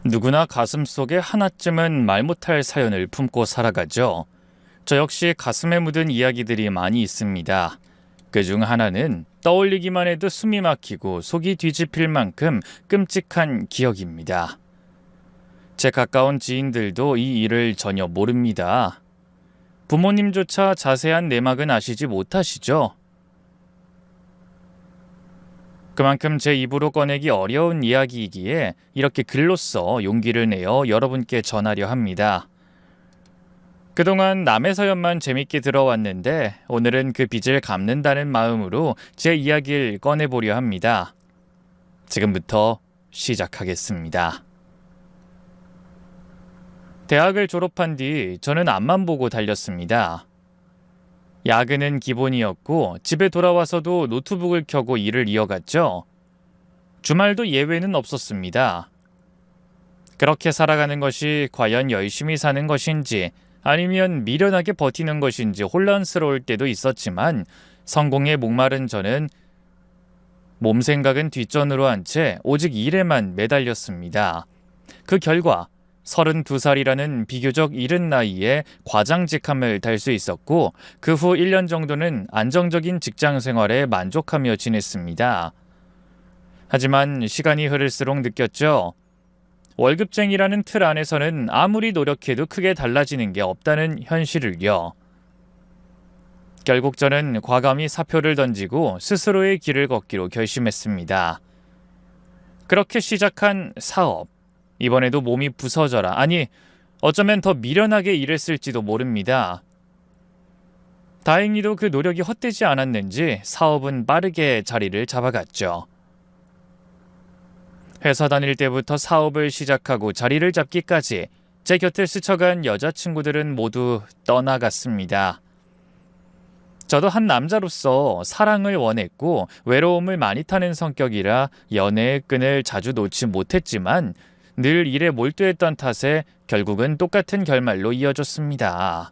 누구나 가슴속에 하나쯤은 말 못할 사연을 품고 살아가죠. 저 역시 가슴에 묻은 이야기들이 많이 있습니다. 그중 하나는 떠올리기만 해도 숨이 막히고 속이 뒤집힐 만큼 끔찍한 기억입니다. 제 가까운 지인들도 이 일을 전혀 모릅니다. 부모님조차 자세한 내막은 아시지 못하시죠? 그만큼 제 입으로 꺼내기 어려운 이야기이기에 이렇게 글로써 용기를 내어 여러분께 전하려 합니다. 그동안 남의 사연만 재밌게 들어왔는데 오늘은 그 빚을 갚는다는 마음으로 제 이야기를 꺼내보려 합니다. 지금부터 시작하겠습니다. 대학을 졸업한 뒤 저는 앞만 보고 달렸습니다. 야근은 기본이었고 집에 돌아와서도 노트북을 켜고 일을 이어갔죠. 주말도 예외는 없었습니다. 그렇게 살아가는 것이 과연 열심히 사는 것인지 아니면 미련하게 버티는 것인지 혼란스러울 때도 있었지만 성공에 목마른 저는 몸 생각은 뒷전으로 한 채 오직 일에만 매달렸습니다. 그 결과 32살이라는 비교적 이른 나이에 과장직함을 달 수 있었고 그 후 1년 정도는 안정적인 직장 생활에 만족하며 지냈습니다. 하지만 시간이 흐를수록 느꼈죠. 월급쟁이라는 틀 안에서는 아무리 노력해도 크게 달라지는 게 없다는 현실을요. 결국 저는 과감히 사표를 던지고 스스로의 길을 걷기로 결심했습니다. 그렇게 시작한 사업. 이번에도 몸이 부서져라. 아니, 어쩌면 더 미련하게 일했을지도 모릅니다. 다행히도 그 노력이 헛되지 않았는지 사업은 빠르게 자리를 잡아갔죠. 회사 다닐 때부터 사업을 시작하고 자리를 잡기까지 제 곁을 스쳐간 여자친구들은 모두 떠나갔습니다. 저도 한 남자로서 사랑을 원했고 외로움을 많이 타는 성격이라 연애의 끈을 자주 놓지 못했지만 늘 일에 몰두했던 탓에 결국은 똑같은 결말로 이어졌습니다.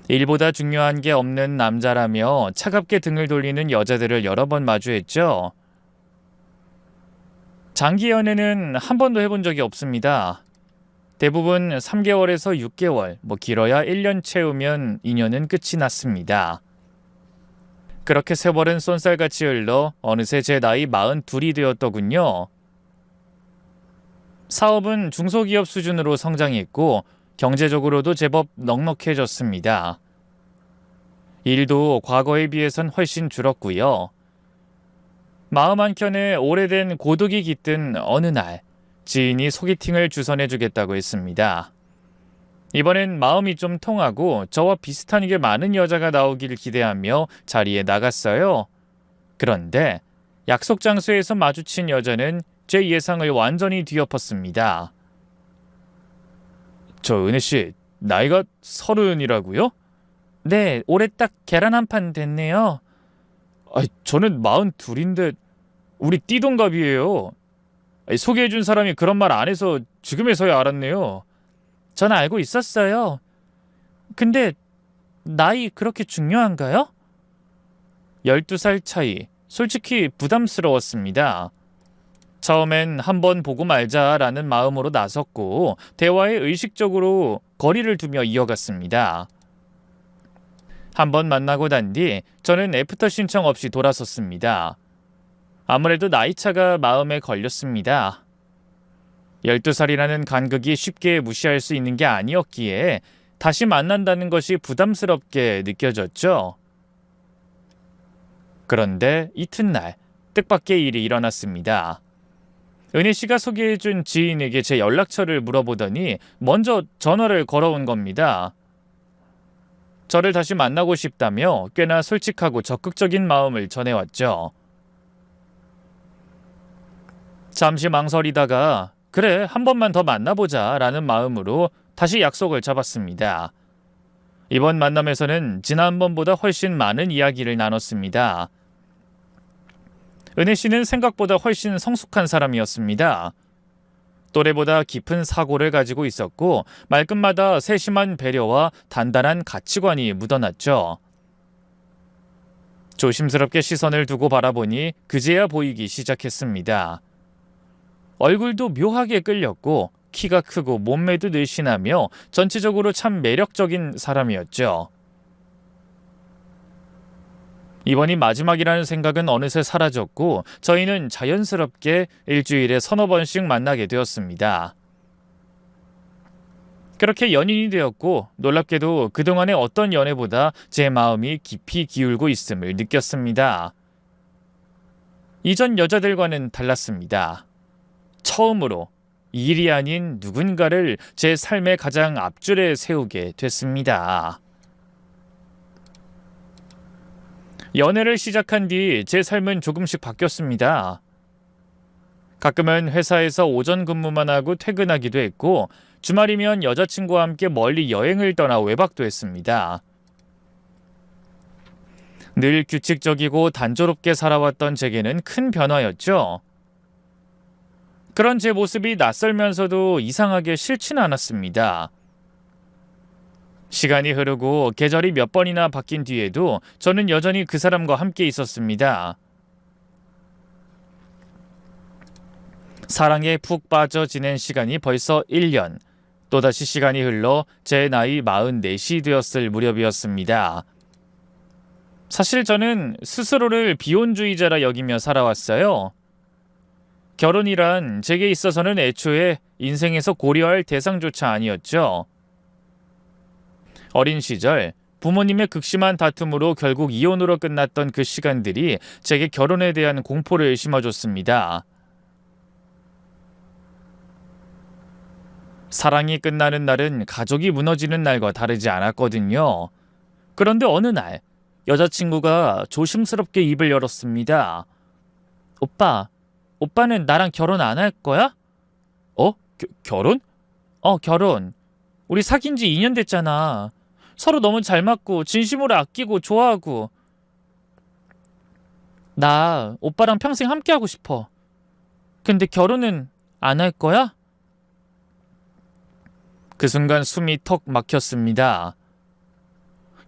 일보다 중요한 게 없는 남자라며 차갑게 등을 돌리는 여자들을 여러 번 마주했죠. 장기 연애는 한 번도 해본 적이 없습니다. 대부분 3개월에서 6개월, 길어야 1년 채우면 인연은 끝이 났습니다. 그렇게 세월은 쏜살같이 흘러 어느새 제 나이 42이 되었더군요. 사업은 중소기업 수준으로 성장했고 경제적으로도 제법 넉넉해졌습니다. 일도 과거에 비해선 훨씬 줄었고요. 마음 한켠에 오래된 고독이 깃든 어느 날 지인이 소개팅을 주선해주겠다고 했습니다. 이번엔 마음이 좀 통하고 저와 비슷한 게 많은 여자가 나오길 기대하며 자리에 나갔어요. 그런데 약속 장소에서 마주친 여자는 제 예상을 완전히 뒤엎었습니다. 저 은혜씨, 나이가 30이라고요? 네, 올해 딱 계란 한 판 됐네요. 저는 42인데 우리 띠동갑이에요. 소개해준 사람이 그런 말 안 해서 지금에서야 알았네요. 전 알고 있었어요. 근데 나이 그렇게 중요한가요? 12살 차이, 솔직히 부담스러웠습니다. 처음엔 한번 보고 말자라는 마음으로 나섰고 대화에 의식적으로 거리를 두며 이어갔습니다. 한번 만나고 난 뒤 저는 애프터 신청 없이 돌아섰습니다. 아무래도 나이차가 마음에 걸렸습니다. 12살이라는 간극이 쉽게 무시할 수 있는 게 아니었기에 다시 만난다는 것이 부담스럽게 느껴졌죠. 그런데 이튿날 뜻밖의 일이 일어났습니다. 은혜 씨가 소개해준 지인에게 제 연락처를 물어보더니 먼저 전화를 걸어온 겁니다. 저를 다시 만나고 싶다며 꽤나 솔직하고 적극적인 마음을 전해왔죠. 잠시 망설이다가 그래, 한 번만 더 만나보자 라는 마음으로 다시 약속을 잡았습니다. 이번 만남에서는 지난번보다 훨씬 많은 이야기를 나눴습니다. 은혜 씨는 생각보다 훨씬 성숙한 사람이었습니다. 또래보다 깊은 사고를 가지고 있었고 말끝마다 세심한 배려와 단단한 가치관이 묻어났죠. 조심스럽게 시선을 두고 바라보니 그제야 보이기 시작했습니다. 얼굴도 묘하게 끌렸고 키가 크고 몸매도 늘씬하며 전체적으로 참 매력적인 사람이었죠. 이번이 마지막이라는 생각은 어느새 사라졌고 저희는 자연스럽게 일주일에 서너 번씩 만나게 되었습니다. 그렇게 연인이 되었고 놀랍게도 그동안의 어떤 연애보다 제 마음이 깊이 기울고 있음을 느꼈습니다. 이전 여자들과는 달랐습니다. 처음으로 일이 아닌 누군가를 제 삶의 가장 앞줄에 세우게 됐습니다. 연애를 시작한 뒤 제 삶은 조금씩 바뀌었습니다. 가끔은 회사에서 오전 근무만 하고 퇴근하기도 했고 주말이면 여자친구와 함께 멀리 여행을 떠나 외박도 했습니다. 늘 규칙적이고 단조롭게 살아왔던 제게는 큰 변화였죠. 그런 제 모습이 낯설면서도 이상하게 싫지는 않았습니다. 시간이 흐르고 계절이 몇 번이나 바뀐 뒤에도 저는 여전히 그 사람과 함께 있었습니다. 사랑에 푹 빠져 지낸 시간이 벌써 1년. 또다시 시간이 흘러 제 나이 44이 되었을 무렵이었습니다. 사실 저는 스스로를 비혼주의자라 여기며 살아왔어요. 결혼이란 제게 있어서는 애초에 인생에서 고려할 대상조차 아니었죠. 어린 시절 부모님의 극심한 다툼으로 결국 이혼으로 끝났던 그 시간들이 제게 결혼에 대한 공포를 심어줬습니다. 사랑이 끝나는 날은 가족이 무너지는 날과 다르지 않았거든요. 그런데 어느 날 여자친구가 조심스럽게 입을 열었습니다. 오빠는 나랑 결혼 안 할 거야? 결혼? 결혼. 우리 사귄 지 2년 됐잖아. 서로 너무 잘 맞고 진심으로 아끼고 좋아하고. 나 오빠랑 평생 함께하고 싶어. 근데 결혼은 안 할 거야? 그 순간 숨이 턱 막혔습니다.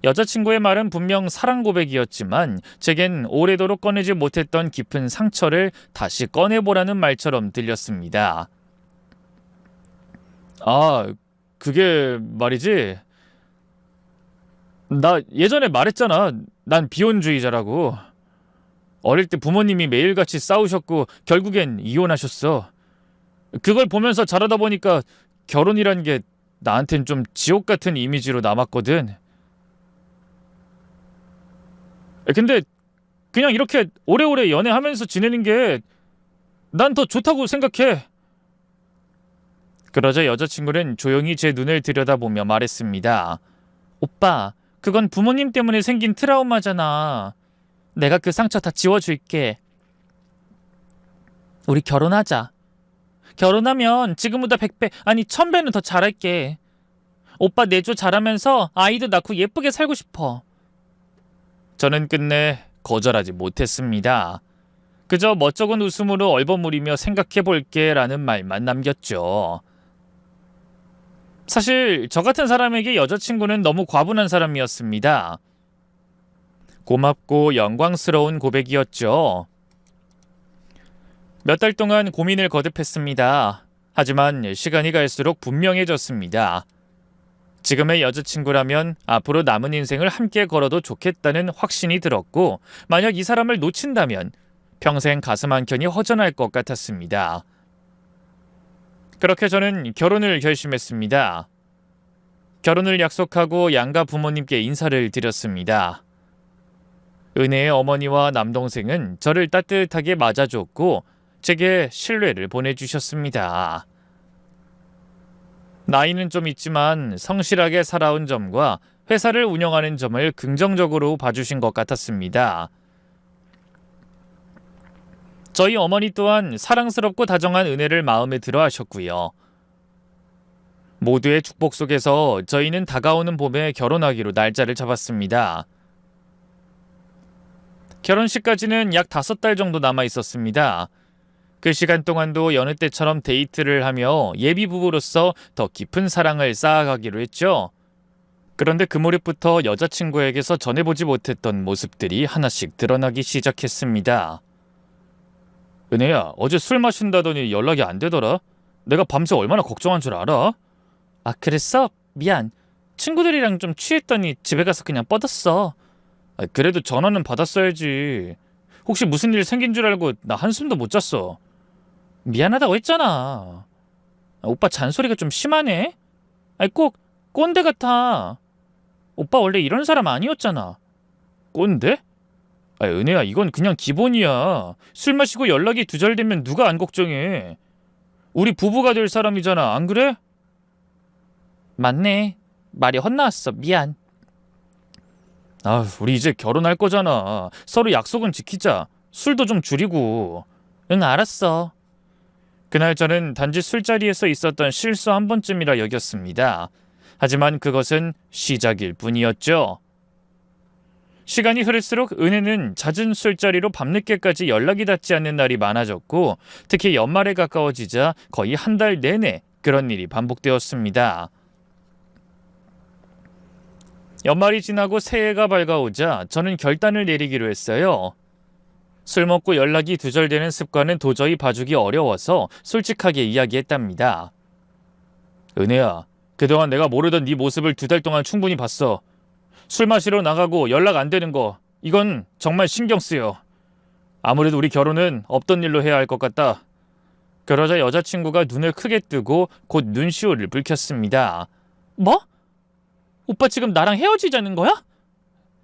여자친구의 말은 분명 사랑 고백이었지만 제겐 오래도록 꺼내지 못했던 깊은 상처를 다시 꺼내보라는 말처럼 들렸습니다. 그게 말이지. 나 예전에 말했잖아. 난 비혼주의자라고. 어릴 때 부모님이 매일같이 싸우셨고 결국엔 이혼하셨어. 그걸 보면서 자라다 보니까 결혼이란 게 나한텐 좀 지옥 같은 이미지로 남았거든. 근데 그냥 이렇게 오래오래 연애하면서 지내는 게 난 더 좋다고 생각해. 그러자 여자친구는 조용히 제 눈을 들여다보며 말했습니다. 오빠, 그건 부모님 때문에 생긴 트라우마잖아. 내가 그 상처 다 지워줄게. 우리 결혼하자. 결혼하면 지금보다 100배, 아니 1000배는 더 잘할게. 오빠 내조 잘하면서 아이도 낳고 예쁘게 살고 싶어. 저는 끝내 거절하지 못했습니다. 그저 멋쩍은 웃음으로 얼버무리며 생각해볼게 라는 말만 남겼죠. 사실 저 같은 사람에게 여자친구는 너무 과분한 사람이었습니다. 고맙고 영광스러운 고백이었죠. 몇 달 동안 고민을 거듭했습니다. 하지만 시간이 갈수록 분명해졌습니다. 지금의 여자친구라면 앞으로 남은 인생을 함께 걸어도 좋겠다는 확신이 들었고 만약 이 사람을 놓친다면 평생 가슴 한켠이 허전할 것 같았습니다. 그렇게 저는 결혼을 결심했습니다. 결혼을 약속하고 양가 부모님께 인사를 드렸습니다. 은혜의 어머니와 남동생은 저를 따뜻하게 맞아줬고 제게 신뢰를 보내주셨습니다. 나이는 좀 있지만 성실하게 살아온 점과 회사를 운영하는 점을 긍정적으로 봐주신 것 같았습니다. 저희 어머니 또한 사랑스럽고 다정한 은혜를 마음에 들어 하셨고요. 모두의 축복 속에서 저희는 다가오는 봄에 결혼하기로 날짜를 잡았습니다. 결혼식까지는 약 5달 정도 남아 있었습니다. 그 시간 동안도 여느 때처럼 데이트를 하며 예비 부부로서 더 깊은 사랑을 쌓아가기로 했죠. 그런데 그 무렵부터 여자친구에게서 전해보지 못했던 모습들이 하나씩 드러나기 시작했습니다. 은혜야, 어제 술 마신다더니 연락이 안 되더라. 내가 밤새 얼마나 걱정한 줄 알아? 아, 그랬어? 미안. 친구들이랑 좀 취했더니 집에 가서 그냥 뻗었어. 아, 그래도 전화는 받았어야지. 혹시 무슨 일 생긴 줄 알고 나 한숨도 못 잤어. 미안하다고 했잖아. 아, 오빠 잔소리가 좀 심하네? 아니, 꼭 꼰대 같아. 오빠 원래 이런 사람 아니었잖아. 꼰대? 아, 은혜야, 이건 그냥 기본이야. 술 마시고 연락이 두절되면 누가 안 걱정해. 우리 부부가 될 사람이잖아, 안 그래? 맞네. 말이 헛나왔어. 미안. 아, 우리 이제 결혼할 거잖아. 서로 약속은 지키자. 술도 좀 줄이고. 응, 알았어. 그날 저는 단지 술자리에서 있었던 실수 한 번쯤이라 여겼습니다. 하지만 그것은 시작일 뿐이었죠. 시간이 흐를수록 은혜는 잦은 술자리로 밤늦게까지 연락이 닿지 않는 날이 많아졌고, 특히 연말에 가까워지자 거의 한 달 내내 그런 일이 반복되었습니다. 연말이 지나고 새해가 밝아오자 저는 결단을 내리기로 했어요. 술 먹고 연락이 두절되는 습관은 도저히 봐주기 어려워서 솔직하게 이야기했답니다. 은혜야, 그동안 내가 모르던 네 모습을 2달 동안 충분히 봤어. 술 마시러 나가고 연락 안 되는 거, 이건 정말 신경 쓰여. 아무래도 우리 결혼은 없던 일로 해야 할 것 같다. 그러자 여자친구가 눈을 크게 뜨고 곧 눈시울을 붉혔습니다. 뭐? 오빠 지금 나랑 헤어지자는 거야?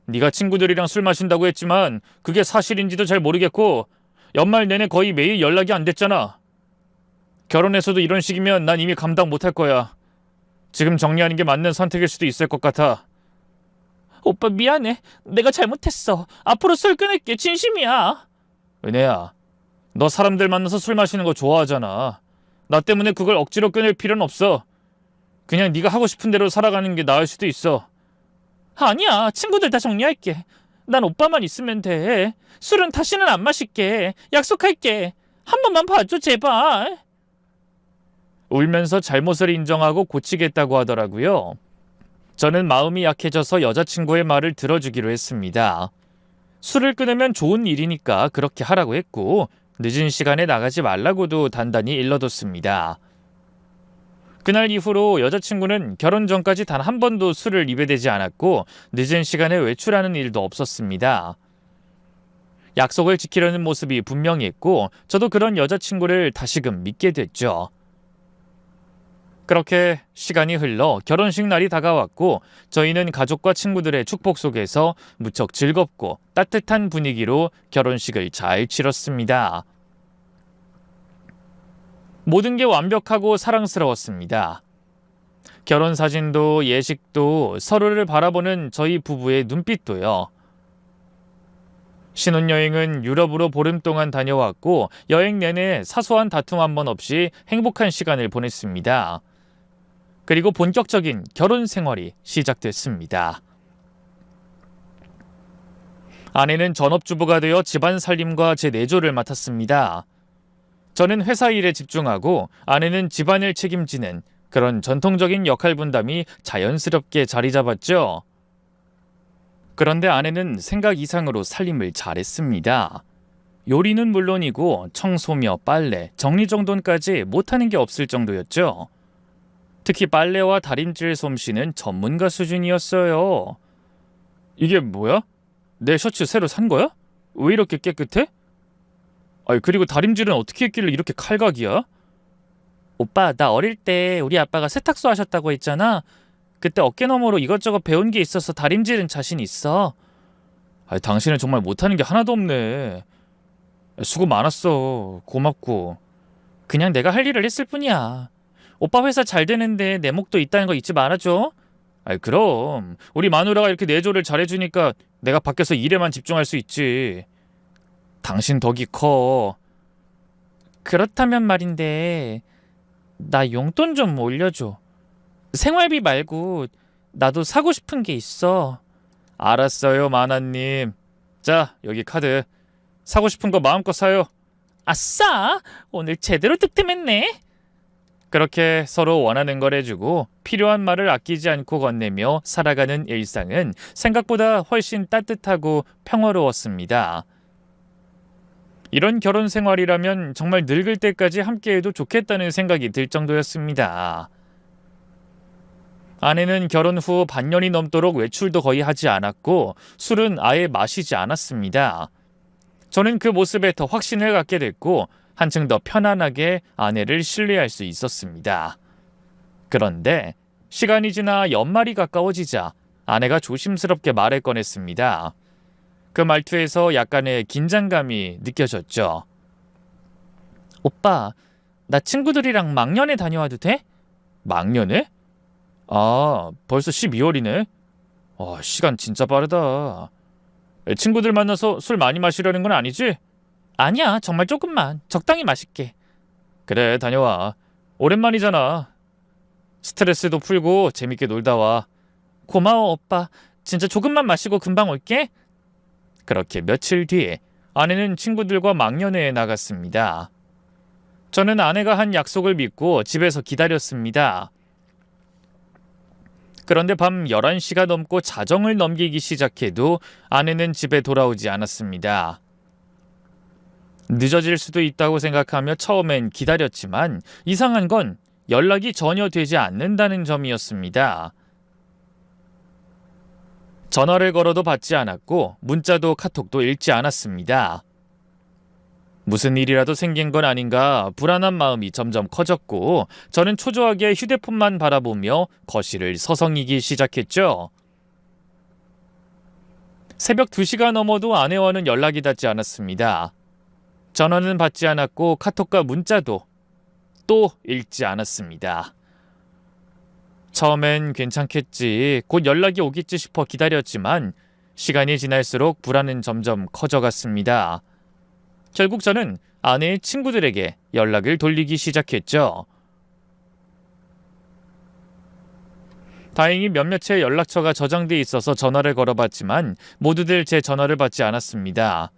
네가 친구들이랑 술 마신다고 했지만 그게 사실인지도 잘 모르겠고, 연말 내내 거의 매일 연락이 안 됐잖아. 결혼해서도 이런 식이면 난 이미 감당 못할 거야. 지금 정리하는 게 맞는 선택일 수도 있을 것 같아. 오빠 미안해. 내가 잘못했어. 앞으로 술 끊을게. 진심이야. 은혜야, 너 사람들 만나서 술 마시는 거 좋아하잖아. 나 때문에 그걸 억지로 끊을 필요는 없어. 그냥 네가 하고 싶은 대로 살아가는 게 나을 수도 있어. 아니야. 친구들 다 정리할게. 난 오빠만 있으면 돼. 술은 다시는 안 마실게. 약속할게. 한 번만 봐줘, 제발. 울면서 잘못을 인정하고 고치겠다고 하더라고요. 저는 마음이 약해져서 여자친구의 말을 들어주기로 했습니다. 술을 끊으면 좋은 일이니까 그렇게 하라고 했고, 늦은 시간에 나가지 말라고도 단단히 일러뒀습니다. 그날 이후로 여자친구는 결혼 전까지 단 한 번도 술을 입에 대지 않았고, 늦은 시간에 외출하는 일도 없었습니다. 약속을 지키려는 모습이 분명했고, 저도 그런 여자친구를 다시금 믿게 됐죠. 그렇게 시간이 흘러 결혼식 날이 다가왔고, 저희는 가족과 친구들의 축복 속에서 무척 즐겁고 따뜻한 분위기로 결혼식을 잘 치렀습니다. 모든 게 완벽하고 사랑스러웠습니다. 결혼 사진도 예식도 서로를 바라보는 저희 부부의 눈빛도요. 신혼여행은 유럽으로 보름 동안 다녀왔고, 여행 내내 사소한 다툼 한 번 없이 행복한 시간을 보냈습니다. 그리고 본격적인 결혼 생활이 시작됐습니다. 아내는 전업주부가 되어 집안 살림과 제 내조를 맡았습니다. 저는 회사 일에 집중하고 아내는 집안을 책임지는 그런 전통적인 역할 분담이 자연스럽게 자리 잡았죠. 그런데 아내는 생각 이상으로 살림을 잘했습니다. 요리는 물론이고 청소며 빨래, 정리정돈까지 못하는 게 없을 정도였죠. 특히 빨래와 다림질 솜씨는 전문가 수준이었어요. 이게 뭐야? 내 셔츠 새로 산 거야? 왜 이렇게 깨끗해? 아니, 그리고 다림질은 어떻게 했길래 이렇게 칼각이야? 오빠, 나 어릴 때 우리 아빠가 세탁소 하셨다고 했잖아. 그때 어깨너머로 이것저것 배운 게 있어서 다림질은 자신 있어. 아니, 당신은 정말 못하는 게 하나도 없네. 수고 많았어. 고맙고. 그냥 내가 할 일을 했을 뿐이야. 오빠 회사 잘 되는데 내 목도 있다는 거 잊지 말아줘. 아이, 그럼 우리 마누라가 이렇게 내조를 잘해주니까 내가 밖에서 일에만 집중할 수 있지. 당신 덕이 커. 그렇다면 말인데 나 용돈 좀 올려줘. 생활비 말고 나도 사고 싶은 게 있어. 알았어요, 마나님. 자, 여기 카드. 사고 싶은 거 마음껏 사요. 아싸! 오늘 제대로 득템했네. 그렇게 서로 원하는 걸 해주고 필요한 말을 아끼지 않고 건네며 살아가는 일상은 생각보다 훨씬 따뜻하고 평화로웠습니다. 이런 결혼 생활이라면 정말 늙을 때까지 함께해도 좋겠다는 생각이 들 정도였습니다. 아내는 결혼 후 반년이 넘도록 외출도 거의 하지 않았고 술은 아예 마시지 않았습니다. 저는 그 모습에 더 확신을 갖게 됐고 한층 더 편안하게 아내를 신뢰할 수 있었습니다. 그런데 시간이 지나 연말이 가까워지자 아내가 조심스럽게 말을 꺼냈습니다. 그 말투에서 약간의 긴장감이 느껴졌죠. 오빠, 나 친구들이랑 막년에 다녀와도 돼? 막년에? 아, 벌써 12월이네? 시간 진짜 빠르다. 친구들 만나서 술 많이 마시려는 건 아니지? 아니야, 정말 조금만. 적당히 마실게. 그래, 다녀와. 오랜만이잖아. 스트레스도 풀고 재밌게 놀다 와. 고마워, 오빠. 진짜 조금만 마시고 금방 올게. 그렇게 며칠 뒤에 아내는 친구들과 막년회에 나갔습니다. 저는 아내가 한 약속을 믿고 집에서 기다렸습니다. 그런데 밤 11시가 넘고 자정을 넘기기 시작해도 아내는 집에 돌아오지 않았습니다. 늦어질 수도 있다고 생각하며 처음엔 기다렸지만 이상한 건 연락이 전혀 되지 않는다는 점이었습니다. 전화를 걸어도 받지 않았고 문자도 카톡도 읽지 않았습니다. 무슨 일이라도 생긴 건 아닌가 불안한 마음이 점점 커졌고 저는 초조하게 휴대폰만 바라보며 거실을 서성이기 시작했죠. 새벽 2시가 넘어도 아내와는 연락이 닿지 않았습니다. 전화는 받지 않았고 카톡과 문자도 또 읽지 않았습니다. 처음엔 괜찮겠지, 곧 연락이 오겠지 싶어 기다렸지만 시간이 지날수록 불안은 점점 커져갔습니다. 결국 저는 아내의 친구들에게 연락을 돌리기 시작했죠. 다행히 몇몇의 연락처가 저장돼 있어서 전화를 걸어봤지만 모두들 제 전화를 받지 않았습니다.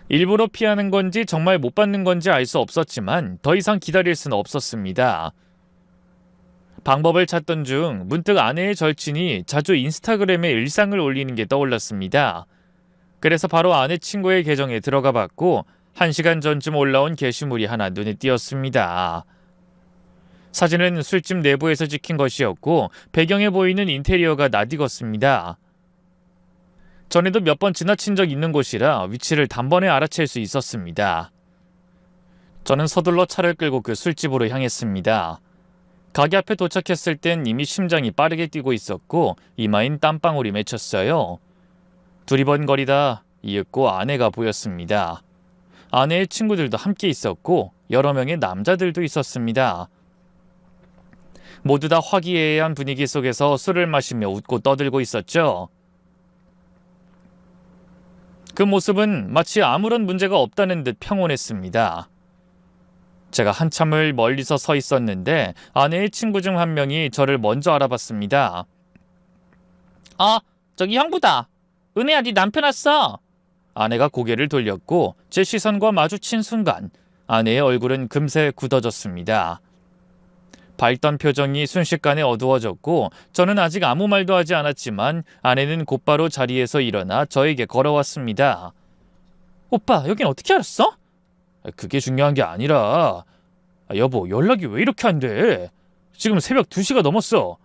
일부러 피하는 건지 정말 못 받는 건지 알 수 없었지만 더 이상 기다릴 수는 없었습니다. 방법을 찾던 중 문득 아내의 절친이 자주 인스타그램에 일상을 올리는 게 떠올랐습니다. 그래서 바로 아내 친구의 계정에 들어가 봤고 1시간 전쯤 올라온 게시물이 하나 눈에 띄었습니다. 사진은 술집 내부에서 찍힌 것이었고 배경에 보이는 인테리어가 낯익었습니다. 전에도 몇 번 지나친 적 있는 곳이라 위치를 단번에 알아챌 수 있었습니다. 저는 서둘러 차를 끌고 그 술집으로 향했습니다. 가게 앞에 도착했을 땐 이미 심장이 빠르게 뛰고 있었고 이마엔 땀방울이 맺혔어요. 두리번거리다 이윽고 아내가 보였습니다. 아내의 친구들도 함께 있었고 여러 명의 남자들도 있었습니다. 모두 다 화기애애한 분위기 속에서 술을 마시며 웃고 떠들고 있었죠. 그 모습은 마치 아무런 문제가 없다는 듯 평온했습니다. 제가 한참을 멀리서 서 있었는데 아내의 친구 중 한 명이 저를 먼저 알아봤습니다. 저기 형부다. 은혜야, 네 남편 왔어. 아내가 고개를 돌렸고 제 시선과 마주친 순간 아내의 얼굴은 금세 굳어졌습니다. 밝던 표정이 순식간에 어두워졌고 저는 아직 아무 말도 하지 않았지만 아내는 곧바로 자리에서 일어나 저에게 걸어왔습니다. 오빠, 여긴 어떻게 알았어? 그게 중요한 게 아니라 여보, 연락이 왜 이렇게 안 돼? 지금 새벽 2시가 넘었어.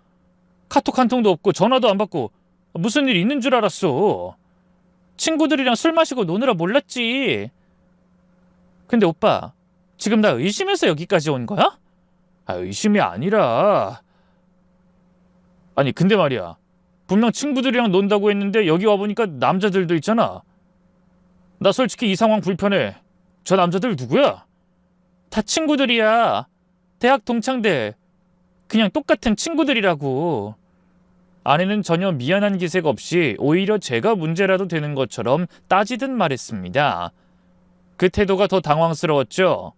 카톡 한 통도 없고 전화도 안 받고 무슨 일 있는 줄 알았어. 친구들이랑 술 마시고 노느라 몰랐지. 근데 오빠, 지금 나 의심해서 여기까지 온 거야? 의심이 아니라... 아니 근데 말이야, 분명 친구들이랑 논다고 했는데 여기 와보니까 남자들도 있잖아. 나 솔직히 이 상황 불편해. 저 남자들 누구야? 다 친구들이야. 대학 동창들. 그냥 똑같은 친구들이라고. 아내는 전혀 미안한 기색 없이 오히려 제가 문제라도 되는 것처럼 따지듯 말했습니다. 그 태도가 더 당황스러웠죠.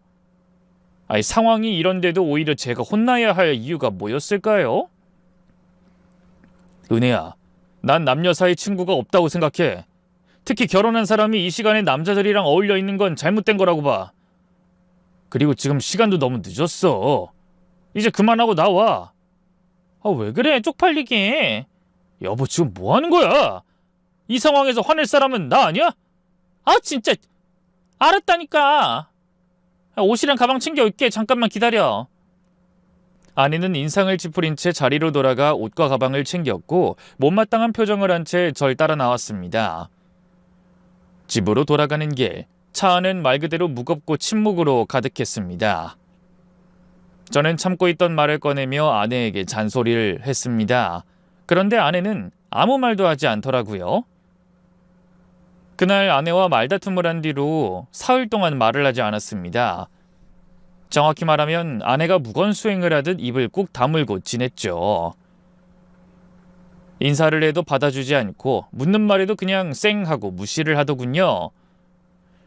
상황이 이런데도 오히려 제가 혼나야 할 이유가 뭐였을까요? 은혜야, 난 남녀 사이 친구가 없다고 생각해. 특히 결혼한 사람이 이 시간에 남자들이랑 어울려 있는 건 잘못된 거라고 봐. 그리고 지금 시간도 너무 늦었어. 이제 그만하고 나와. 왜 그래, 쪽팔리게. 여보, 지금 뭐 하는 거야? 이 상황에서 화낼 사람은 나 아니야? 진짜. 알았다니까. 옷이랑 가방 챙겨올게. 잠깐만 기다려. 아내는 인상을 찌푸린 채 자리로 돌아가 옷과 가방을 챙겼고 못마땅한 표정을 한 채 절 따라 나왔습니다. 집으로 돌아가는 길, 차 안은 말 그대로 무겁고 침묵으로 가득했습니다. 저는 참고 있던 말을 꺼내며 아내에게 잔소리를 했습니다. 그런데 아내는 아무 말도 하지 않더라고요. 그날 아내와 말다툼을 한 뒤로 사흘 동안 말을 하지 않았습니다. 정확히 말하면 아내가 무건수행을 하듯 입을 꾹 다물고 지냈죠. 인사를 해도 받아주지 않고 묻는 말에도 그냥 쌩 하고 무시를 하더군요.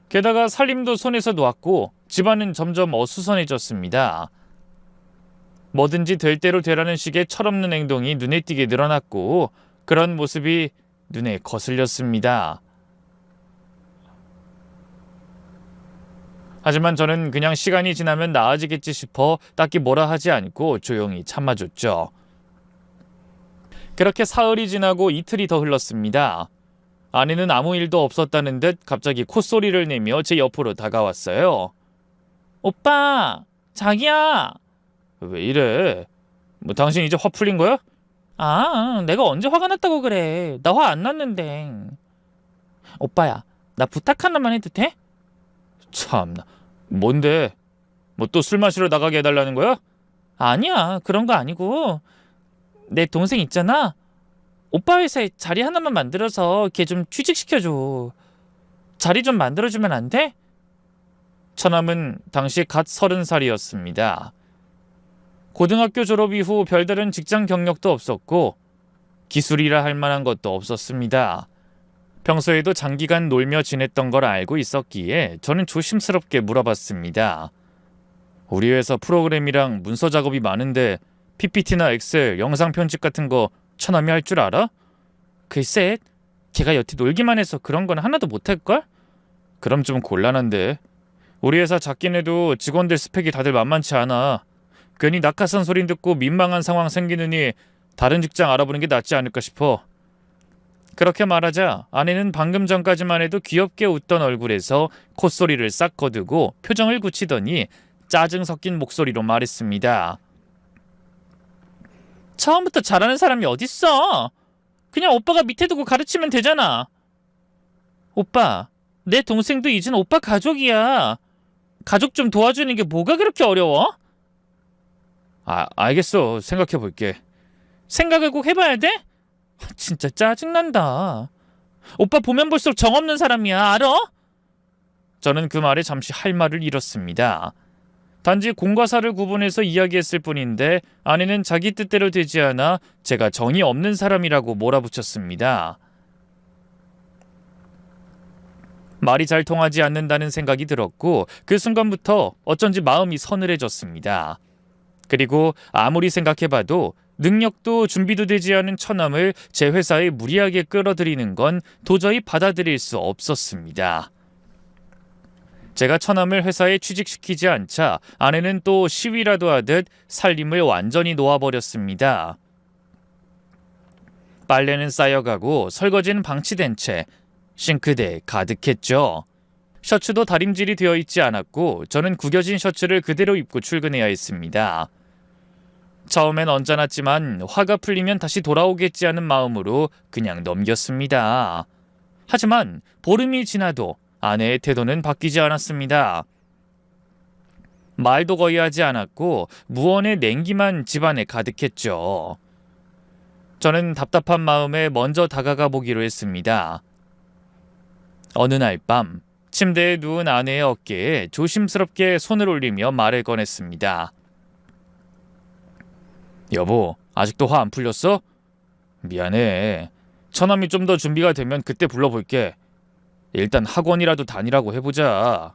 게다가 살림도 손에서 놓았고 집안은 점점 어수선해졌습니다. 뭐든지 될 대로 되라는 식의 철없는 행동이 눈에 띄게 늘어났고 그런 모습이 눈에 거슬렸습니다. 하지만 저는 그냥 시간이 지나면 나아지겠지 싶어 딱히 뭐라 하지 않고 조용히 참아줬죠. 그렇게 사흘이 지나고 이틀이 더 흘렀습니다. 아내는 아무 일도 없었다는 듯 갑자기 콧소리를 내며 제 옆으로 다가왔어요. 오빠, 자기야. 왜 이래? 뭐 당신 이제 화 풀린 거야? 아, 내가 언제 화가 났다고 그래. 나 화 안 났는데. 오빠야, 나 부탁 하나만 해도 돼? 참나, 뭔데? 뭐 또 술 마시러 나가게 해달라는 거야? 아니야, 그런 거 아니고 내 동생 있잖아. 오빠 회사에 자리 하나만 만들어서 걔 좀 취직시켜줘. 자리 좀 만들어주면 안 돼? 처남은 당시 갓 30살이었습니다. 고등학교 졸업 이후 별다른 직장 경력도 없었고 기술이라 할 만한 것도 없었습니다. 평소에도 장기간 놀며 지냈던 걸 알고 있었기에 저는 조심스럽게 물어봤습니다. 우리 회사 프로그램이랑 문서 작업이 많은데 PPT나 엑셀, 영상 편집 같은 거 처남이 할 줄 알아? 글쎄, 걔가 여태 놀기만 해서 그런 건 하나도 못할걸? 그럼 좀 곤란한데. 우리 회사 작긴 해도 직원들 스펙이 다들 만만치 않아. 괜히 낙하산 소리 듣고 민망한 상황 생기느니 다른 직장 알아보는 게 낫지 않을까 싶어. 그렇게 말하자 아내는 방금 전까지만 해도 귀엽게 웃던 얼굴에서 콧소리를 싹 거두고 표정을 굳히더니 짜증 섞인 목소리로 말했습니다. 처음부터 잘하는 사람이 어딨어? 그냥 오빠가 밑에 두고 가르치면 되잖아. 오빠, 내 동생도 이젠 오빠 가족이야. 가족 좀 도와주는 게 뭐가 그렇게 어려워? 알겠어. 생각해 볼게. 생각을 꼭 해봐야 돼? 진짜 짜증난다. 오빠 보면 볼수록 정없는 사람이야. 알아? 저는 그 말에 잠시 할 말을 잃었습니다. 단지 공과 사를 구분해서 이야기했을 뿐인데 아내는 자기 뜻대로 되지 않아 제가 정이 없는 사람이라고 몰아붙였습니다. 말이 잘 통하지 않는다는 생각이 들었고 그 순간부터 어쩐지 마음이 서늘해졌습니다. 그리고 아무리 생각해봐도 능력도 준비도 되지 않은 처남을 제 회사에 무리하게 끌어들이는 건 도저히 받아들일 수 없었습니다. 제가 처남을 회사에 취직시키지 않자 아내는 또 시위라도 하듯 살림을 완전히 놓아버렸습니다. 빨래는 쌓여가고 설거지는 방치된 채 싱크대에 가득했죠. 셔츠도 다림질이 되어 있지 않았고 저는 구겨진 셔츠를 그대로 입고 출근해야 했습니다. 처음엔 언짢았지만 화가 풀리면 다시 돌아오겠지 하는 마음으로 그냥 넘겼습니다. 하지만 보름이 지나도 아내의 태도는 바뀌지 않았습니다. 말도 거의 하지 않았고 무언의 냉기만 집안에 가득했죠. 저는 답답한 마음에 먼저 다가가 보기로 했습니다. 어느 날 밤 침대에 누운 아내의 어깨에 조심스럽게 손을 올리며 말을 꺼냈습니다. 여보, 아직도 화 안 풀렸어? 미안해. 처남이 좀 더 준비가 되면 그때 불러볼게. 일단 학원이라도 다니라고 해보자.